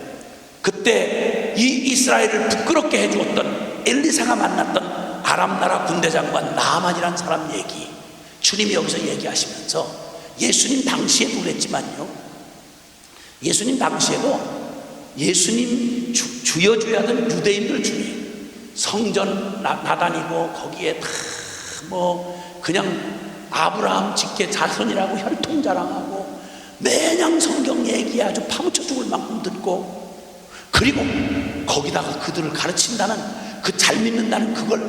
S1: 그때 이 이스라엘을 부끄럽게 해주었던 엘리사가 만났던 아람 나라 군대 장관 나만이란 사람 얘기, 주님이 여기서 얘기하시면서 예수님 당시에도 그랬지만요, 예수님 당시에도 예수님 주여 하던 유대인들 중에 성전 나다니고 거기에 다 그냥 아브라함 직계 자손이라고 혈통 자랑하고 매년 성경 얘기 아주 파묻혀 죽을 만큼 듣고, 그리고 거기다가 그들을 가르친다는 그 잘 믿는다는 그걸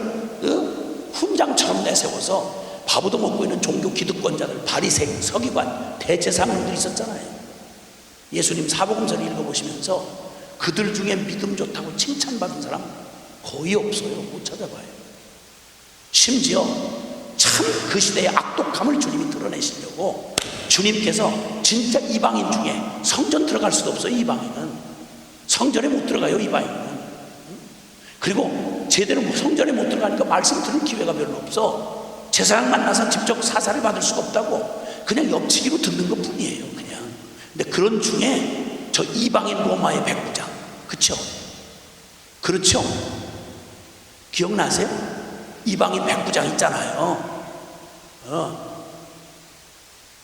S1: 훈장처럼 내세워서 바보도 먹고 있는 종교 기득권자들, 바리새인, 서기관, 대제사장들이 있었잖아요. 예수님 사복음서를 읽어보시면서 그들 중에 믿음 좋다고 칭찬받은 사람 거의 없어요. 못 찾아봐요. 심지어 참 그 시대의 악독함을 주님이 드러내시려고 주님께서 진짜 이방인 중에 성전 들어갈 수도 없어요. 이방인은 성전에 못 들어가요. 이방인은. 그리고 제대로 성전에 못 들어가니까 말씀 들을 기회가 별로 없어. 제사장 만나서 직접 사사를 받을 수가 없다고 그냥 옆치기로 듣는 것 뿐이에요. 그냥. 근데 그런 중에 저 이방인 로마의 백부장, 그쵸? 그렇죠? 기억나세요? 이방인 백부장 있잖아요.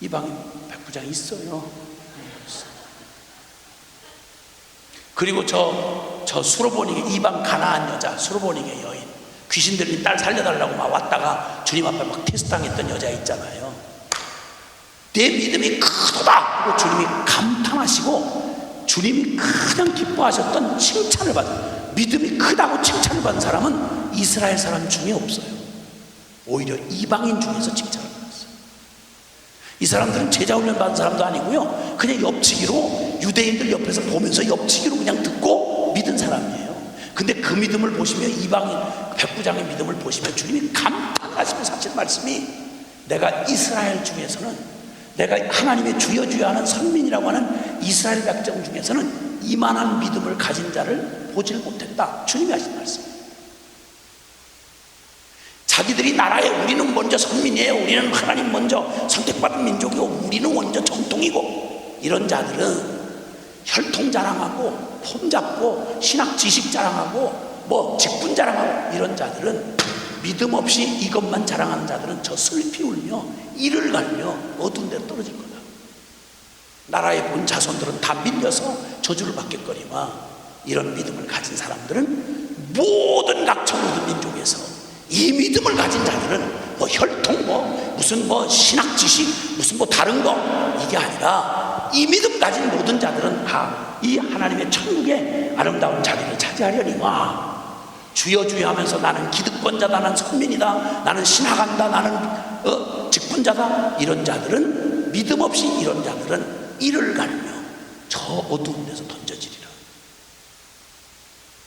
S1: 이방인 백부장 있어요. 그리고 저 수로보닉의 이방 가나안 여자, 수로보닉의 여인, 귀신 들린 딸 살려달라고 막 왔다가 주님 앞에 막 테스트당했던 여자 있잖아요. 내 믿음이 크도다! 그리고 주님이 감탄하시고 주님이 가장 기뻐하셨던 칭찬을 받은, 믿음이 크다고 칭찬을 받은 사람은 이스라엘 사람 중에 없어요. 오히려 이방인 중에서 칭찬을 받았어요. 이 사람들은 제자훈련 받은 사람도 아니고요, 그냥 옆치기로 유대인들 옆에서 보면서 옆치기로 그냥 듣고 믿은 사람이에요. 근데 그 믿음을 보시면, 이방인 백부장의 믿음을 보시면 주님이 감탄하시면서 하신 말씀이, 내가 이스라엘 중에서는, 내가 하나님의 주여 하는 선민이라고 하는 이스라엘 백성 중에서는 이만한 믿음을 가진 자를 보질 못했다. 주님이 하신 말씀이에요. 자기들이 나라에 우리는 먼저 선민이에요, 우리는 하나님 먼저 선택받은 민족이고 우리는 먼저 정통이고, 이런 자들은 혈통 자랑하고 폼 잡고 신학 지식 자랑하고 직분 자랑하고, 이런 자들은 믿음 없이 이것만 자랑하는 자들은 저 슬피 울며 이를 갈며 어두운 데 떨어질 거다. 나라의 본 자손들은 다 밀려서 저주를 받겠거니와, 이런 믿음을 가진 사람들은 모든 각처 모든 민족에서, 이 믿음을 가진 자들은 혈통 무슨 신학 지식 무슨 다른 거 이게 아니라, 이 믿음 가진 모든 자들은 다 이 하나님의 천국의 아름다운 자리를 차지하려니와, 주여 하면서 나는 기득권자다, 나는 선민이다, 나는 신학한다, 나는 직분자다, 이런 자들은, 믿음 없이 이런 자들은 이를 갈며 저 어두운 데서 던져지리라.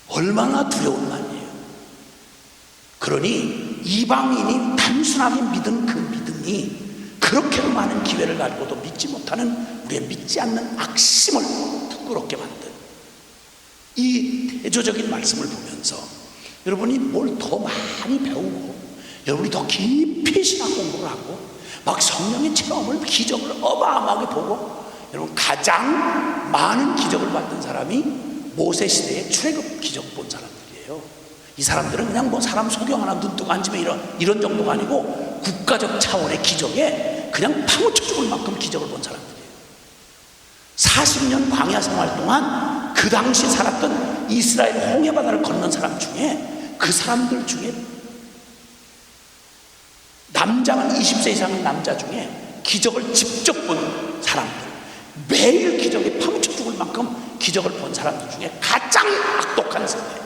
S1: 얼마나 두려운 말이에요. 그러니 이방인이 단순하게 믿은 그 믿음이 그렇게도 많은 기회를 가지고도 믿지 못하는, 우리의 믿지 않는 악심을 부끄럽게 만든 이 대조적인 말씀을 보면서, 여러분이 뭘 더 많이 배우고, 여러분이 더 깊이 신학 공부를 하고, 막 성령의 체험을, 기적을 어마어마하게 보고, 여러분 가장 많은 기적을 받는 사람이 모세 시대의 출애굽 기적 본 사람들이에요. 이 사람들은 그냥 사람 소경 하나 눈 뜨고 앉으면 이런 정도가 아니고, 국가적 차원의 기적에 그냥 파묻혀 죽을 만큼 기적을 본 사람들이에요. 40년 광야 생활 동안 그 당시 살았던 이스라엘 홍해 바다를 건넌 사람 중에, 그 사람들 중에 남자만 20세 이상의 남자 중에 기적을 직접 본 사람들, 매일 기적에 파묻혀 죽을 만큼 기적을 본 사람들 중에 가장 악독한 세대,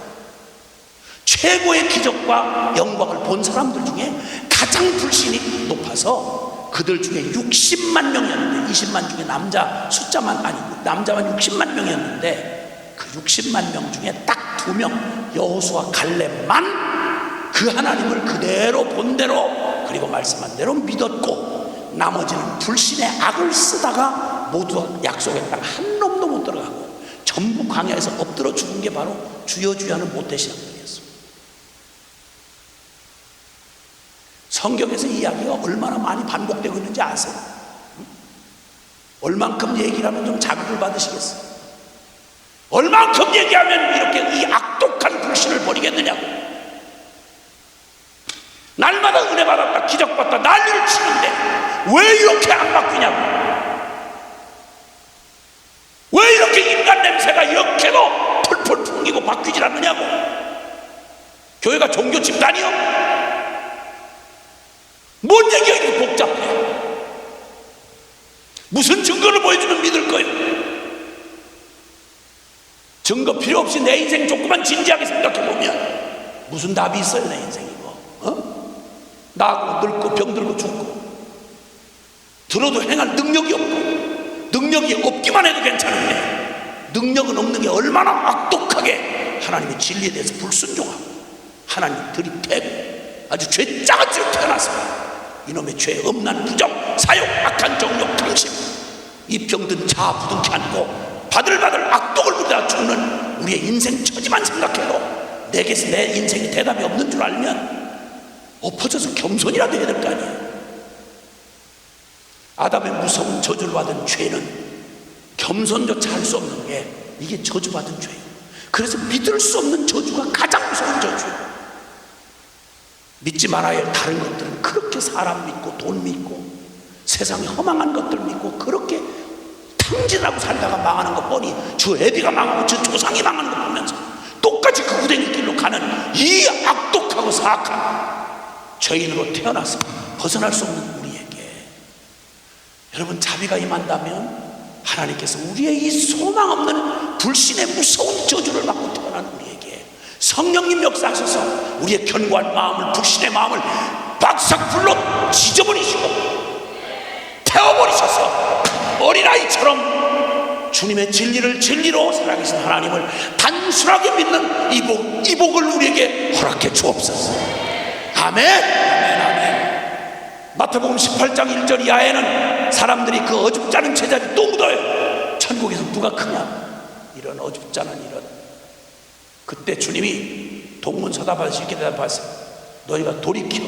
S1: 최고의 기적과 영광을 본 사람들 중에 가장 불신이 높아서, 그들 중에 60만 명이었는데, 20만 중에 남자 숫자만 아니고 남자만 60만 명이었는데, 그 60만 명 중에 딱 2명, 여호수아 갈렙만 그 하나님을 그대로 본 대로, 그리고 말씀한 대로 믿었고, 나머지는 불신의 악을 쓰다가 모두 약속의 땅 한 놈도 못 들어가고 전부 광야에서 엎드려 죽은 게 바로 주여 하는 모태신앙들이었습니다. 성경에서 이야기가 얼마나 많이 반복되고 있는지 아세요? 얼만큼 얘기를 하면 좀 자극을 받으시겠어요? 얼만큼 얘기하면 이렇게 이 악독한 불신을 버리겠느냐고. 날마다 은혜 받았다, 기적 받았다, 난리를 치는데 왜 이렇게 안 바뀌냐고. 왜 바뀌질 않느냐고. 교회가 종교 집단이요? 뭔 얘기가 이렇게 복잡해? 무슨 증거를 보여주면 믿을 거예요? 증거 필요 없이 내 인생 조금만 진지하게 생각해보면 무슨 답이 있어요? 내 인생 이거 나고 늙고 병들고 죽고 들어도 행할 능력이 없고, 능력이 없기만 해도 괜찮은데 능력은 없는 게 얼마나 악독하게 하나님의 진리에 대해서 불순종하고 하나님 들이대고 아주 죄짜같이 태어났습니다. 이놈의 죄, 음란, 부정, 사욕, 악한 정욕, 탐심, 이 병든 자아 부둥켜 안고 바들바들 악독을 부리다 죽는 우리의 인생 처지만 생각해도 내게서 내 인생에 대답이 없는 줄 알면 엎어져서 겸손이라도 해야 될 거 아니에요. 아담의 무서운 저주를 받은 죄는 겸손조차 할 수 없는 게 이게 저주받은 죄예요. 그래서 믿을 수 없는 저주가 가장 무서운 저주예요. 믿지 말아야 할 다른 것들은 그렇게 사람 믿고 돈 믿고 세상에 허망한 것들 믿고 그렇게 탕진하고 살다가 망하는 것 보니 저 애비가 망하고 저 조상이 망하는 거 보면서 똑같이 그 구덩이 길로 가는 이 악독하고 사악한 죄인으로 태어나서 벗어날 수 없는 우리에게 여러분 자비가 임한다면 하나님께서 우리의 이 소망 없는 불신의 무서운 저주를 받고 태어난 우리에게 성령님 역사하셔서 우리의 견고한 마음을, 불신의 마음을 박삭 불로 지져버리시고 태워버리셔서 어린아이처럼 주님의 진리를 진리로 살아계신 하나님을 단순하게 믿는 이 복을 우리에게 허락해 주옵소서. 아멘. 아멘. 아멘. 마태복음 18장 1절 이하에는 사람들이 그 어줍지 않은 제자리 또 묻어요. 천국에서 누가 크냐? 이런 어줍지 않은 이런. 그때 주님이 동문서답하듯이 이렇게 대답하세요. 너희가 돌이켜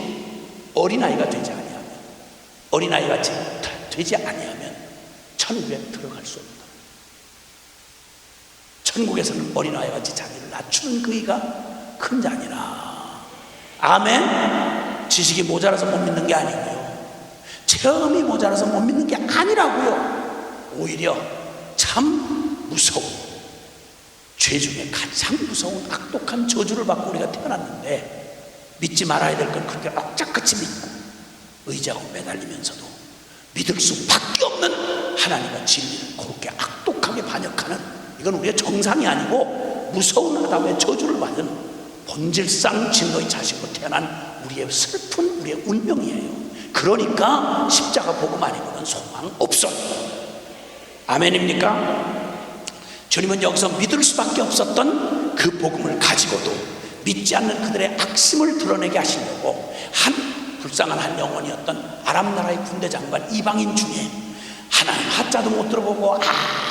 S1: 어린아이가 되지 아니하면, 어린아이가 되지 아니하면 천국에 들어갈 수 없다. 천국에서는 어린아이같이 자기를 낮추는 그이가 큰 자니라. 아멘. 지식이 모자라서 못 믿는 게 아니고요, 체험이 모자라서 못 믿는 게 아니라고요. 오히려 참 무서운 죄 중에 가장 무서운 악독한 저주를 받고 우리가 태어났는데 믿지 말아야 될 건 그렇게 악착같이 믿고 의지하고 매달리면서도 믿을 수밖에 없는 하나님의 진리를 그렇게 악독하게 반역하는, 이건 우리의 정상이 아니고 무서운 아담의 저주를 받은 본질상 진노의 자식으로 태어난 우리의 슬픈 우리의 운명이에요. 그러니까 십자가 복음 아니고는 소망 없어요. 아멘입니까? 주님은 여기서 믿을 수밖에 없었던 그 복음을 가지고도 믿지 않는 그들의 악심을 드러내게 하시려고 불쌍한 한 영혼이었던 아람 나라의 군대 장관 이방인 중에 하나님 하자도 못 들어보고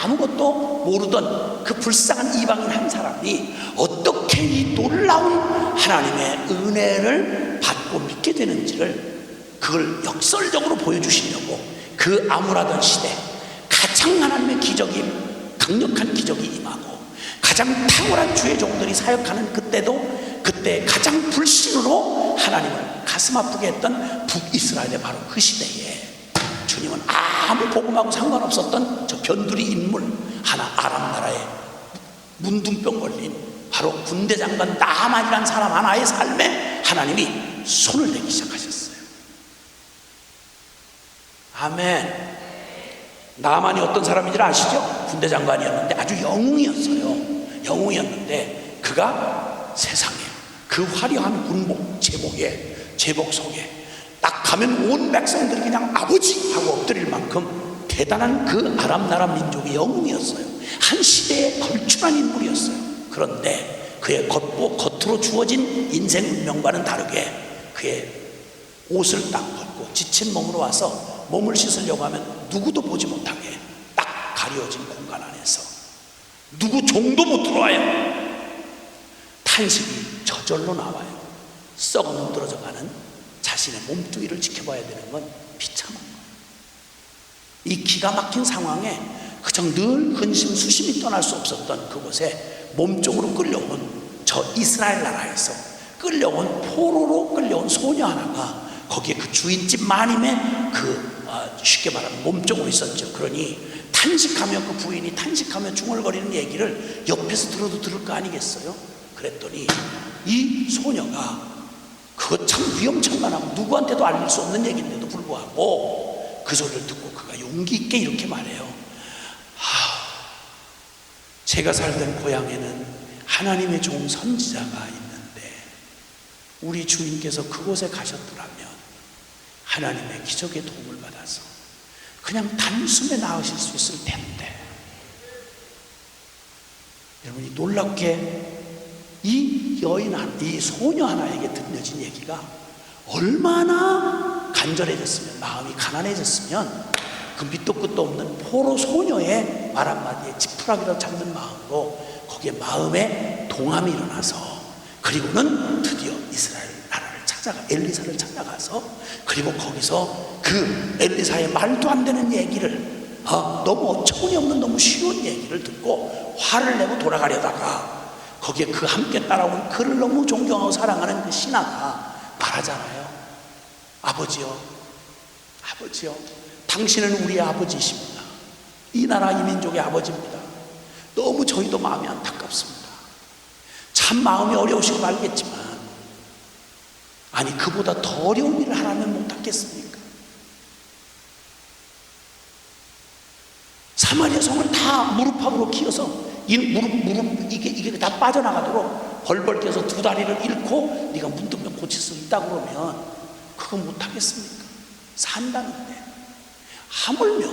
S1: 아무것도 모르던 그 불쌍한 이방인 한 사람이 어떻게 이 놀라운 하나님의 은혜를 받고 믿게 되는지를 그걸 역설적으로 보여주시려고 그 암울하던 시대 가장 하나님의 기적이, 강력한 기적이 임하고 가장 탁월한 주의 종들이 사역하는 그때도 그때 가장 불신으로 하나님을 가슴 아프게 했던 북이스라엘의 바로 그 시대에 주님은 아무 복음하고 상관없었던 저 변두리 인물 하나, 아람 나라에 문둥병 걸린 바로 군대 장관 나만이란 사람 하나의 삶에 하나님이 손을 대기 시작하셨어요. 아멘. 나만이 어떤 사람인지 아시죠? 군대 장관이었는데 아주 영웅이었어요. 영웅이었는데 그가 세상에 그 화려한 군복 제복 속에 딱 가면 온 백성들이 그냥 아버지 하고 엎드릴 만큼 대단한 그 아람 나라 민족의 영웅이었어요. 한 시대에 걸출한 인물이었어요. 그런데 그의 겉으로 주어진 인생 운명과는 다르게 그의 옷을 딱 벗고 지친 몸으로 와서 몸을 씻으려고 하면 누구도 보지 못하게 딱 가려진 공간 안에서 누구 종도 못 들어와요. 탄식이 저절로 나와요. 썩어 문드러져가는 자신의 몸뚱이를 지켜봐야 되는 건 비참한 거예요. 이 기가 막힌 상황에 그저 늘 근심 수심이 떠날 수 없었던 그곳에 몸종으로 끌려온 저 이스라엘 나라에서 끌려온 포로로 끌려온 소녀 하나가 거기에 그 주인집 마님의 쉽게 말하면 몸종으로 있었죠. 그러니 탄식하며 그 부인이 탄식하며 중얼거리는 얘기를 옆에서 들어도 들을 거 아니겠어요? 그랬더니 이 소녀가 그거 참 위험천만하고 누구한테도 알릴 수 없는 얘기인데도 불구하고 그 소리를 듣고 그가 용기 있게 이렇게 말해요. 제가 살던 고향에는 하나님의 좋은 선지자가 있는데 우리 주인께서 그곳에 가셨더라면 하나님의 기적의 도움을 받아서 그냥 단숨에 나으실 수 있을 텐데. 여러분이 놀랍게 이 이 소녀 하나에게 들려진 얘기가 얼마나 간절해졌으면, 마음이 가난해졌으면 그 밑도 끝도 없는 포로 소녀의 말 한마디에 지푸라기로 잡는 마음으로 거기에 마음에 동함이 일어나서, 그리고는 드디어 이스라엘 나라를 찾아가 엘리사를 찾아가서, 그리고 거기서 그 엘리사의 말도 안 되는 얘기를 너무 어처구니없는 너무 쉬운 얘기를 듣고 화를 내고 돌아가려다가 거기에 그 함께 따라온 그를 너무 존경하고 사랑하는 그 신하가 말하잖아요. 아버지요, 아버지요, 당신은 우리의 아버지이십니다. 이 나라 이 민족의 아버지입니다. 너무 저희도 마음이 안타깝습니다. 참 마음이 어려우시고 알겠지만, 아니 그보다 더 어려운 일을 하라면 못하겠습니까? 사마리아 성을 다 무릎팍으로 키워서 이게 다 빠져나가도록 벌벌 뛰어서 두 다리를 잃고 네가 문득면 고칠 수 있다 그러면 그거 못하겠습니까? 산다는데. 하물며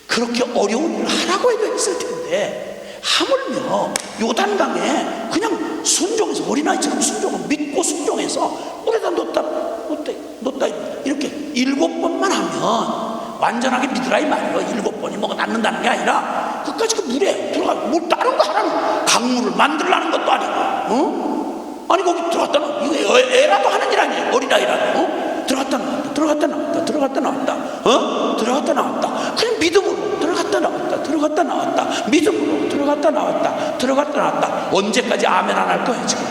S1: 그렇게 어려운 일을 하라고 해도 했을 텐데, 하물며 요단강에 그냥 순종해서, 어린아이처럼 순종을 믿고 순종해서 물에다 놓다 이렇게 7번만 하면 완전하게 믿으라 이 말이에요. 7번이 뭐가 낫는다는 게 아니라 끝까지 그 물에 들어가, 뭐 다른 거 하라는, 강물을 만들라는 것도 아니고, 아니 거기 들어갔다 이거 애라도 하는 일 아니에요. 어린아이라도 들어갔다 나왔다, 들어갔다 나왔다, 들어갔다 나왔다, 들어갔다 나왔다. 그냥 믿음으로 들어갔다 나왔다, 들어갔다 나왔다, 믿음으로 들어갔다 나왔다, 들어갔다 나왔다. 언제까지 아멘 안 할 거예요 지금?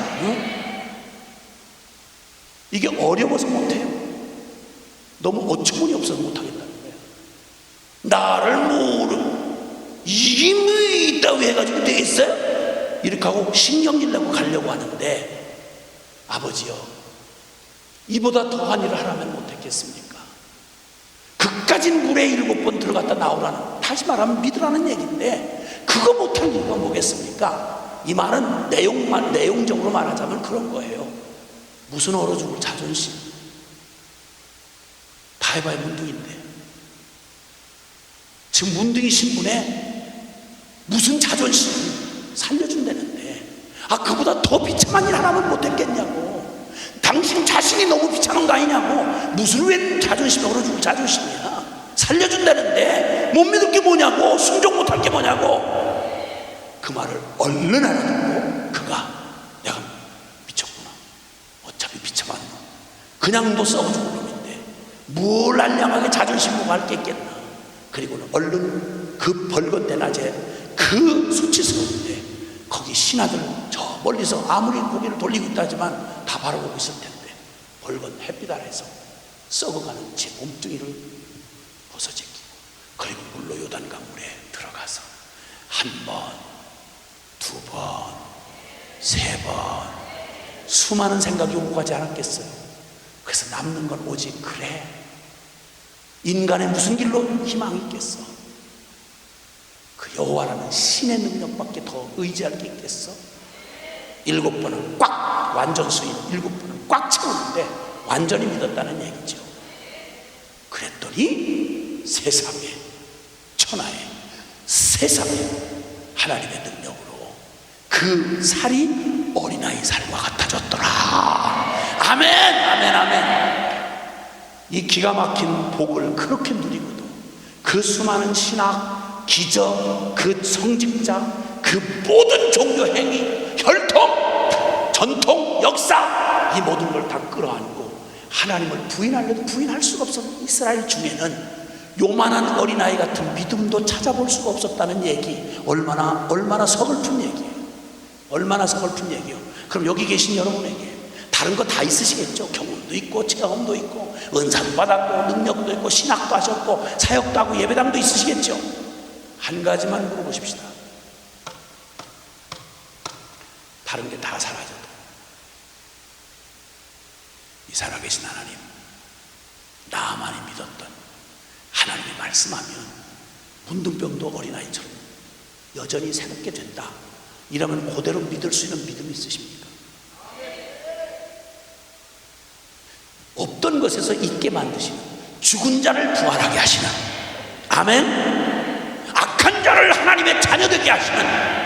S1: 이게 어려워서 못해요. 너무 어처구니 없어서 못하겠다는 거예요. 나를 모르고 이미 있다고 해가지고 되겠어요? 이렇게 하고 신경질 내고 가려고 하는데, 아버지요, 이보다 더한 일을 하라면 못했겠습니까? 그까진 물에 7번 들어갔다 나오라는, 다시 말하면 믿으라는 얘기인데 그거 못할 이유가 뭐겠습니까? 이 말은 내용적으로 말하자면 그런 거예요. 무슨 얼어 죽을 자존심, 다 해봐야 문둥인데 지금 문둥이 신분에 무슨 자존심 살려준다는데, 그보다 더 비참한 일 하라면 못했겠냐고. 당신 자신이 너무 비참한 거 아니냐고. 무슨 웬 자존심이 얼어 죽을 자존심이야. 살려준다는데 못 믿을 게 뭐냐고, 순종 못할 게 뭐냐고. 그 말을 얼른 알아듣고 그가 내가 미쳤구나, 어차피 비참한 놈, 그냥 너 썩어 죽을 놈인데 뭘 알량하게 자존심 보고 할 게 있겠나. 그리고는 얼른 그 벌건 대낮에 그 수치스러운데 거기 신하들 저 멀리서 아무리 고개를 돌리고 있다 하지만 다 바라보고 있을 텐데, 벌건 햇빛 아래에서 썩어가는 제 몸뚱이를 벗어제끼고, 그리고 물로 요단강 물에 들어가서 1번, 2번, 3번 수많은 생각이 오고 가지 않았겠어요? 그래서 남는 건 오직, 그래, 인간의 무슨 길로 희망이 있겠어? 그 여호와라는 신의 능력밖에 더 의지할 게 있겠어? 7번은 꽉, 완전 수인 7번은 꽉 채우는데 완전히 믿었다는 얘기죠. 그랬더니 세상에, 천하에, 세상에 하나님의 능력으로 그 살이 어린아이 살과 같아졌더라. 아멘, 아멘, 아멘. 이 기가 막힌 복을 그렇게 누리고도 그 수많은 신학, 기적, 그 성직자, 그 모든 종교 행위, 혈통, 전통, 역사, 이 모든 걸 다 끌어안고 하나님을 부인하려도 부인할 수가 없었던 이스라엘 중에는 요만한 어린아이 같은 믿음도 찾아볼 수가 없었다는 얘기, 얼마나 서글픈 얘기예요. 얼마나 서글픈 얘기예요. 그럼 여기 계신 여러분에게 다른 거 다 있으시겠죠? 경험도 있고 체험도 있고 은사도 받았고 능력도 있고 신학도 하셨고 사역도 하고 예배당도 있으시겠죠. 한 가지만 물어보십시다. 다른 게 다 사라져도 이 살아계신 하나님, 나만이 믿었던 하나님이 말씀하면 문둥병도 어린아이처럼 여전히 새롭게 된다, 이러면 그대로 믿을 수 있는 믿음이 있으십니까? 없던 것에서 있게 만드시는, 죽은 자를 부활하게 하시는, 아멘. 악한 자를 하나님의 자녀되게 하시는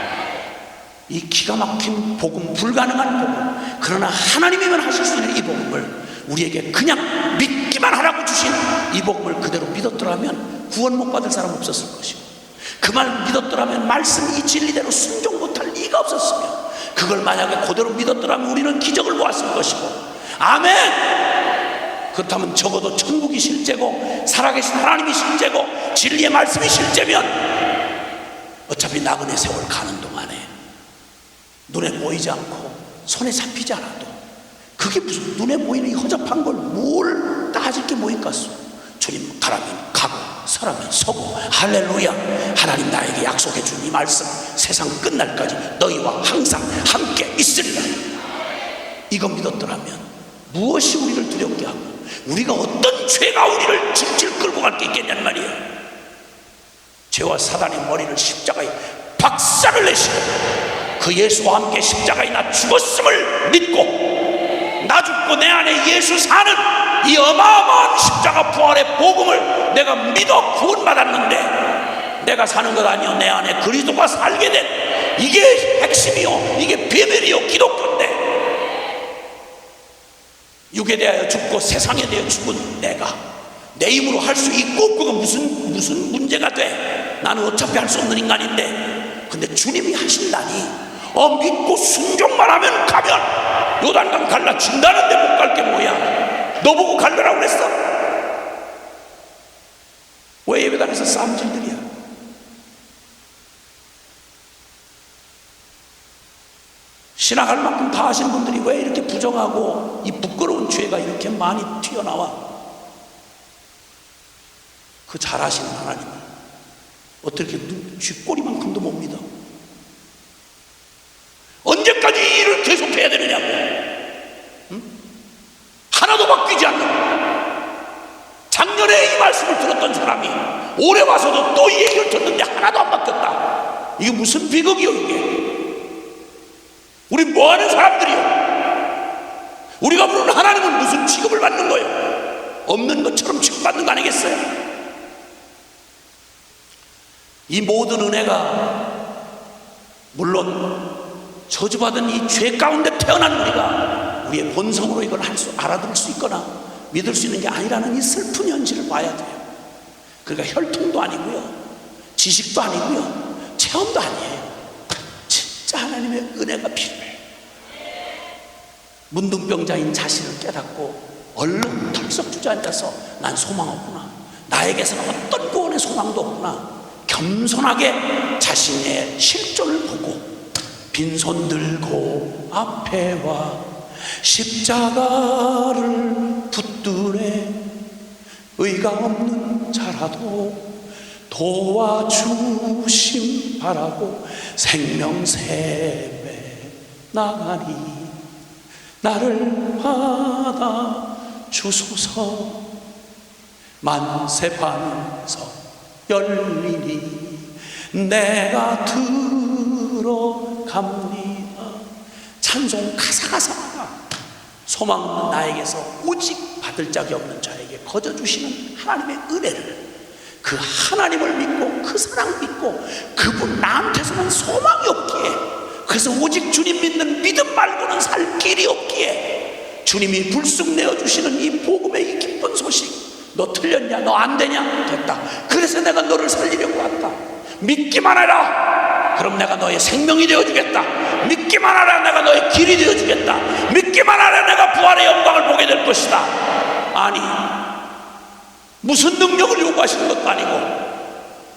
S1: 이 기가 막힌 복음, 불가능한 복음, 그러나 하나님이면 하실 수 있는 이 복음을 우리에게 그냥 믿기만 하라고 주신 이 복음을 그대로 믿었더라면 구원 못 받을 사람 없었을 것이고, 그 말 믿었더라면 말씀 이 진리대로 순종 못할 리가 없었으며, 그걸 만약에 그대로 믿었더라면 우리는 기적을 보았을 것이고, 아멘. 그렇다면 적어도 천국이 실제고 살아계신 하나님이 실제고 진리의 말씀이 실제면 어차피 나그네 세월 가는 동안에 눈에 보이지 않고 손에 잡히지 않아도, 그게 무슨 눈에 보이는 이 허접한 걸 뭘 따질 게 뭐 있겠어. 주님 가라면 가고 서라면 서고, 할렐루야. 하나님 나에게 약속해 준 이 말씀, 세상 끝날까지 너희와 항상 함께 있으리라. 이거 믿었더라면 무엇이 우리를 두렵게 하고 우리가 어떤 죄가 우리를 질질 끌고 갈 게 있겠냐는 말이에요. 죄와 사단의 머리를 십자가에 박살을 내시고 그 예수와 함께 십자가에 나 죽었음을 믿고, 나 죽고 내 안에 예수 사는 이 어마어마한 십자가 부활의 복음을 내가 믿어 구원받았는데, 내가 사는 것 아니요 내 안에 그리스도가 살게 된, 이게 핵심이요, 이게 비밀이요, 기독교인데, 육에 대하여 죽고 세상에 대하여 죽은 내가 내 힘으로 할 수 있고 없고가 무슨 문제가 돼. 나는 어차피 할 수 없는 인간인데, 근데 주님이 하신다니 믿고 순종만 하면 가면 요단강 갈라 진다는데 못 갈 게 뭐야. 너 보고 갈라라고 그랬어? 왜 예배당에서 싸움질들이야? 신앙할 만큼 다 하신 분들이 왜 이렇게 부정하고 이 부끄러운 죄가 이렇게 많이 튀어나와? 그 잘하시는 하나님을 어떻게 쥐꼬리만큼도 못 믿어? 언제까지 이 일을 계속해야 되느냐고. 응? 하나도 바뀌지 않는, 작년에 이 말씀을 들었던 사람이 올해 와서도 또 이 얘기를 듣는데 하나도 안 바뀌었다. 이게 무슨 비극이요 이게? 우리 뭐하는 사람들이요? 우리가 부르는 하나님은 무슨 취급을 받는 거예요? 없는 것처럼 취급받는 거 아니겠어요? 이 모든 은혜가 물론 저주받은 이 죄 가운데 태어난 우리가 우리의 본성으로 이걸 알아들을 수 있거나 믿을 수 있는 게 아니라는 이 슬픈 현실을 봐야 돼요. 그러니까 혈통도 아니고요, 지식도 아니고요, 체험도 아니에요. 진짜 하나님의 은혜가 필요해. 문둥병자인 자신을 깨닫고 얼른 털썩 주저앉아서 난 소망 없구나, 나에게서는 어떤 구원의 소망도 없구나, 겸손하게 자신의 실존을 보고 빈손 들고 앞에 와 십자가를 붙드네, 의가 없는 자라도 도와주심 바라고 생명샘에 나가니 나를 받아 주소서. 만세 반석 열리니 내가 들어갑니다. 찬송 가사가사가 소망 없는 나에게서 오직 받을 자기 없는 자에게 거저주시는 하나님의 은혜를, 그 하나님을 믿고 그 사랑 믿고 그분 나한테서는 소망이 없기에, 그래서 오직 주님 믿는 믿음 말고는 살 길이 없기에 주님이 불쑥 내어주시는 이 복음의 이 기쁜 소식, 너 틀렸냐, 너 안 되냐, 됐다, 그래서 내가 너를 살리려고 왔다, 믿기만 해라, 그럼 내가 너의 생명이 되어주겠다, 믿기만 하라, 내가 너의 길이 되어주겠다, 믿기만 하라, 내가 부활의 영광을 보게 될 것이다. 아니, 무슨 능력을 요구하시는 것도 아니고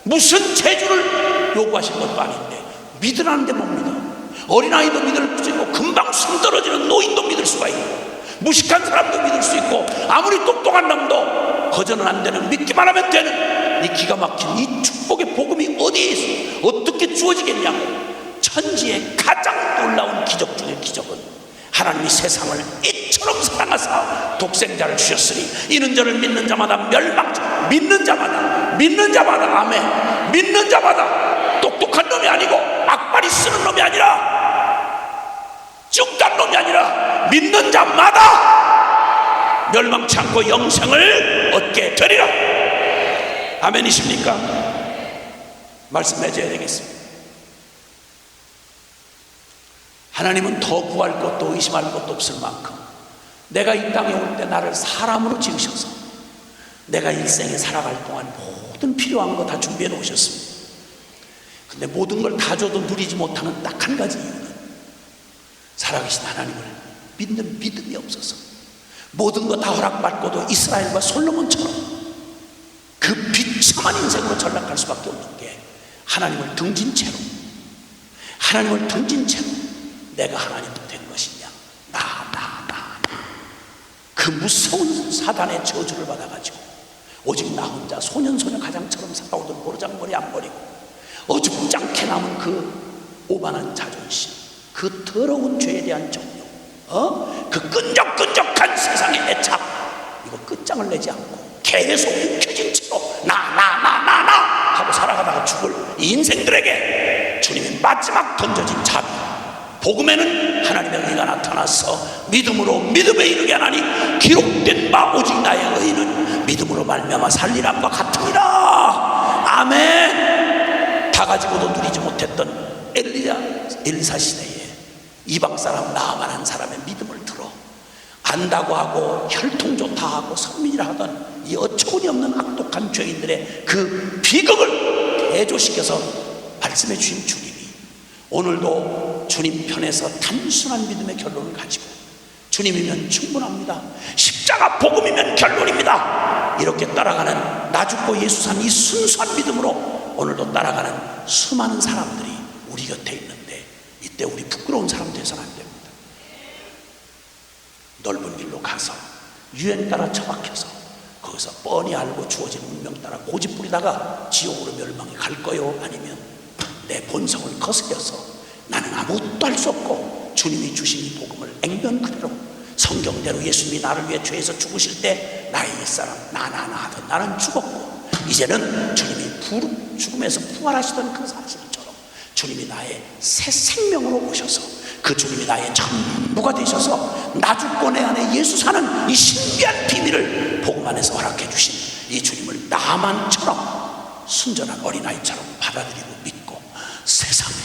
S1: 무슨 재주를 요구하시는 것도 아닌데 믿으라는데 못 믿어. 어린아이도 믿을 수 있고 금방 숨 떨어지는 노인도 믿을 수가 있고 무식한 사람도 믿을 수 있고 아무리 똑똑한 놈도 거저는 안 되는, 믿기만 하면 되는 이 기가 막힌 이 축복의 복음이 어디에 있어? 어떻게 주어지겠냐고. 천지의 가장 놀라운 기적 중의 기적은 하나님이 세상을 이처럼 사랑하사 독생자를 주셨으니 이는 저를 믿는 자마다 멸망치, 믿는 자마다 아멘, 믿는 자마다, 똑똑한 놈이 아니고 악발이 쓰는 놈이 아니라 쭉단 놈이 아니라 믿는 자마다 멸망치 않고 영생을 얻게 되리라. 아멘이십니까? 말씀해줘야 되겠습니다. 하나님은 더 구할 것도 의심할 것도 없을 만큼 내가 이 땅에 올 때 나를 사람으로 지으셔서 내가 일생에 살아갈 동안 모든 필요한 거 다 준비해 놓으셨습니다. 근데 모든 걸 다 줘도 누리지 못하는 딱 한 가지 이유는 살아계신 하나님을 믿는 믿음이 없어서, 모든 거 다 허락받고도 이스라엘과 솔로몬처럼 그 비참한 인생으로 전락할 수밖에 없는 게 하나님을 등진 채로 내가 하나님도 된 것이냐, 그 무서운 사단의 저주를 받아가지고 오직 나 혼자 소년소녀 가장처럼 살아오던 보르장머리 안 버리고 어줍잖게 남은 그 오만한 자존심, 그 더러운 죄에 대한 정욕, 그 끈적끈적한 세상의 애착, 이거 끝장을 내지 않고 계속 움켜진 채로 나 하고 살아가다가 죽을 이 인생들에게 주님이 마지막 던져진 자비, 복음에는 하나님의 의가 나타나서 믿음으로 믿음에 이르게 하나니 기록된 바 오직 나의 의는 믿음으로 말미암아 살리람과 같으니라. 아멘. 다 가지고도 누리지 못했던 엘리사 시대에 이방 사람 나아만 한 사람의 믿음을 들어 안다고 하고 혈통 좋다 하고 선민이라 하던 이 어처구니 없는 악독한 죄인들의 그 비극을 대조시켜서 말씀해 주신 주님이 오늘도 주님 편에서 단순한 믿음의 결론을 가지고 주님이면 충분합니다, 십자가 복음이면 결론입니다, 이렇게 따라가는 나 죽고 예수 산 이 순수한 믿음으로 오늘도 따라가는 수많은 사람들이 우리 곁에 있는데, 이때 우리 부끄러운 사람 되서는 안 됩니다. 넓은 길로 가서 유행 따라 처박혀서 거기서 뻔히 알고 주어진 운명 따라 고집 부리다가 지옥으로 멸망해 갈 거요, 아니면 내 본성을 거스려서 나는 아무것도 할 수 없고 주님이 주신 이 복음을 액면 그대로 성경대로 예수님이 나를 위해 죄에서 죽으실 때 나의 옛사람 나 하던 나는 죽었고 이제는 주님이 죽음에서 부활하시던 그 사실처럼 주님이 나의 새 생명으로 오셔서 그 주님이 나의 전부가 되셔서 나 죽고 내 안에 예수 사는 이 신비한 비밀을 복음 안에서 허락해 주신 이 주님을 나만처럼 순전한 어린아이처럼 받아들이고 믿고 세상에,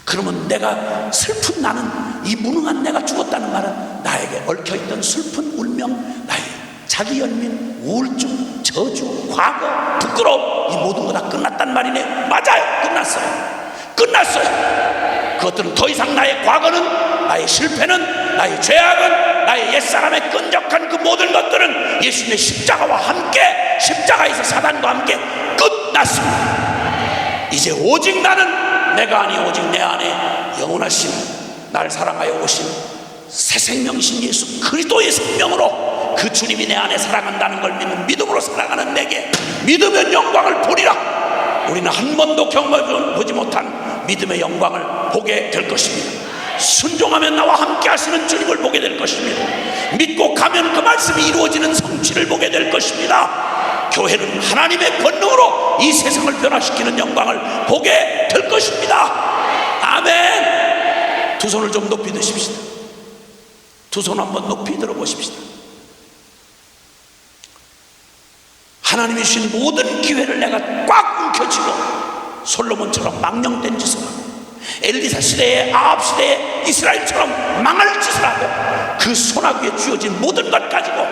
S1: 그러면 내가 슬픈 나는, 이 무능한 내가 죽었다는 말은 나에게 얽혀있던 슬픈 운명, 나의 자기 연민, 우울증, 저주, 과거, 부끄러움, 이 모든 거 다 끝났단 말이네. 맞아요, 끝났어요. 그것들은 더 이상 나의 과거는, 나의 실패는, 나의 죄악은, 나의 옛사람의 끈적한 그 모든 것들은 예수님의 십자가와 함께, 십자가에서 사단과 함께 끝났습니다. 이제 오직 나는 내가 아니 오직 내 안에 영원하신 나를 사랑하여 오신 새 생명이신 예수 그리스도의 생명으로 그 주님이 내 안에 살아간다는 걸 믿는 믿음으로 살아가는 내게 믿으면 영광을 보리라. 우리는 한 번도 경험해보지 못한 믿음의 영광을 보게 될 것입니다. 순종하면 나와 함께 하시는 주님을 보게 될 것입니다. 믿고 가면 그 말씀이 이루어지는 성취를 보게 될 것입니다. 교회는 하나님의 권능으로 이 세상을 변화시키는 영광을 보게 될 것입니다. 아멘. 두 손을 좀 높이 드십시다. 두 손 한번 높이 들어보십시다. 하나님이 주신 모든 기회를 내가 꽉 움켜쥐고 솔로몬처럼 망령된 짓을 하고 엘리사 시대에 아합 시대에 이스라엘처럼 망할 짓을 하고 그 소나기에 쥐어진 모든 것 가지고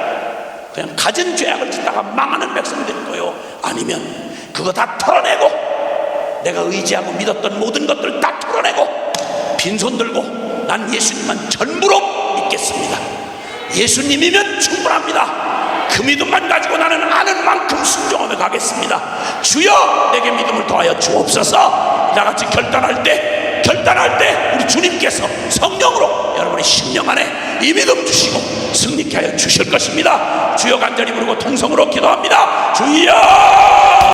S1: 그냥 가진 죄악을 짓다가 망하는 백성이 될 거요, 아니면 그거 다 털어내고 내가 의지하고 믿었던 모든 것들 다 털어내고 빈손 들고 난 예수님만 전부로 믿겠습니다, 예수님이면 충분합니다, 그 믿음만 가지고 나는 아는 만큼 순종하며 가겠습니다, 주여 내게 믿음을 더하여 주옵소서. 나같이 결단할 때 결단할 때 우리 주님께서 성령으로 여러분의 심령 안에 이 믿음 주시고 승리케 하여 주실 것입니다. 주여 간절히 부르고 통성으로 기도합니다. 주여!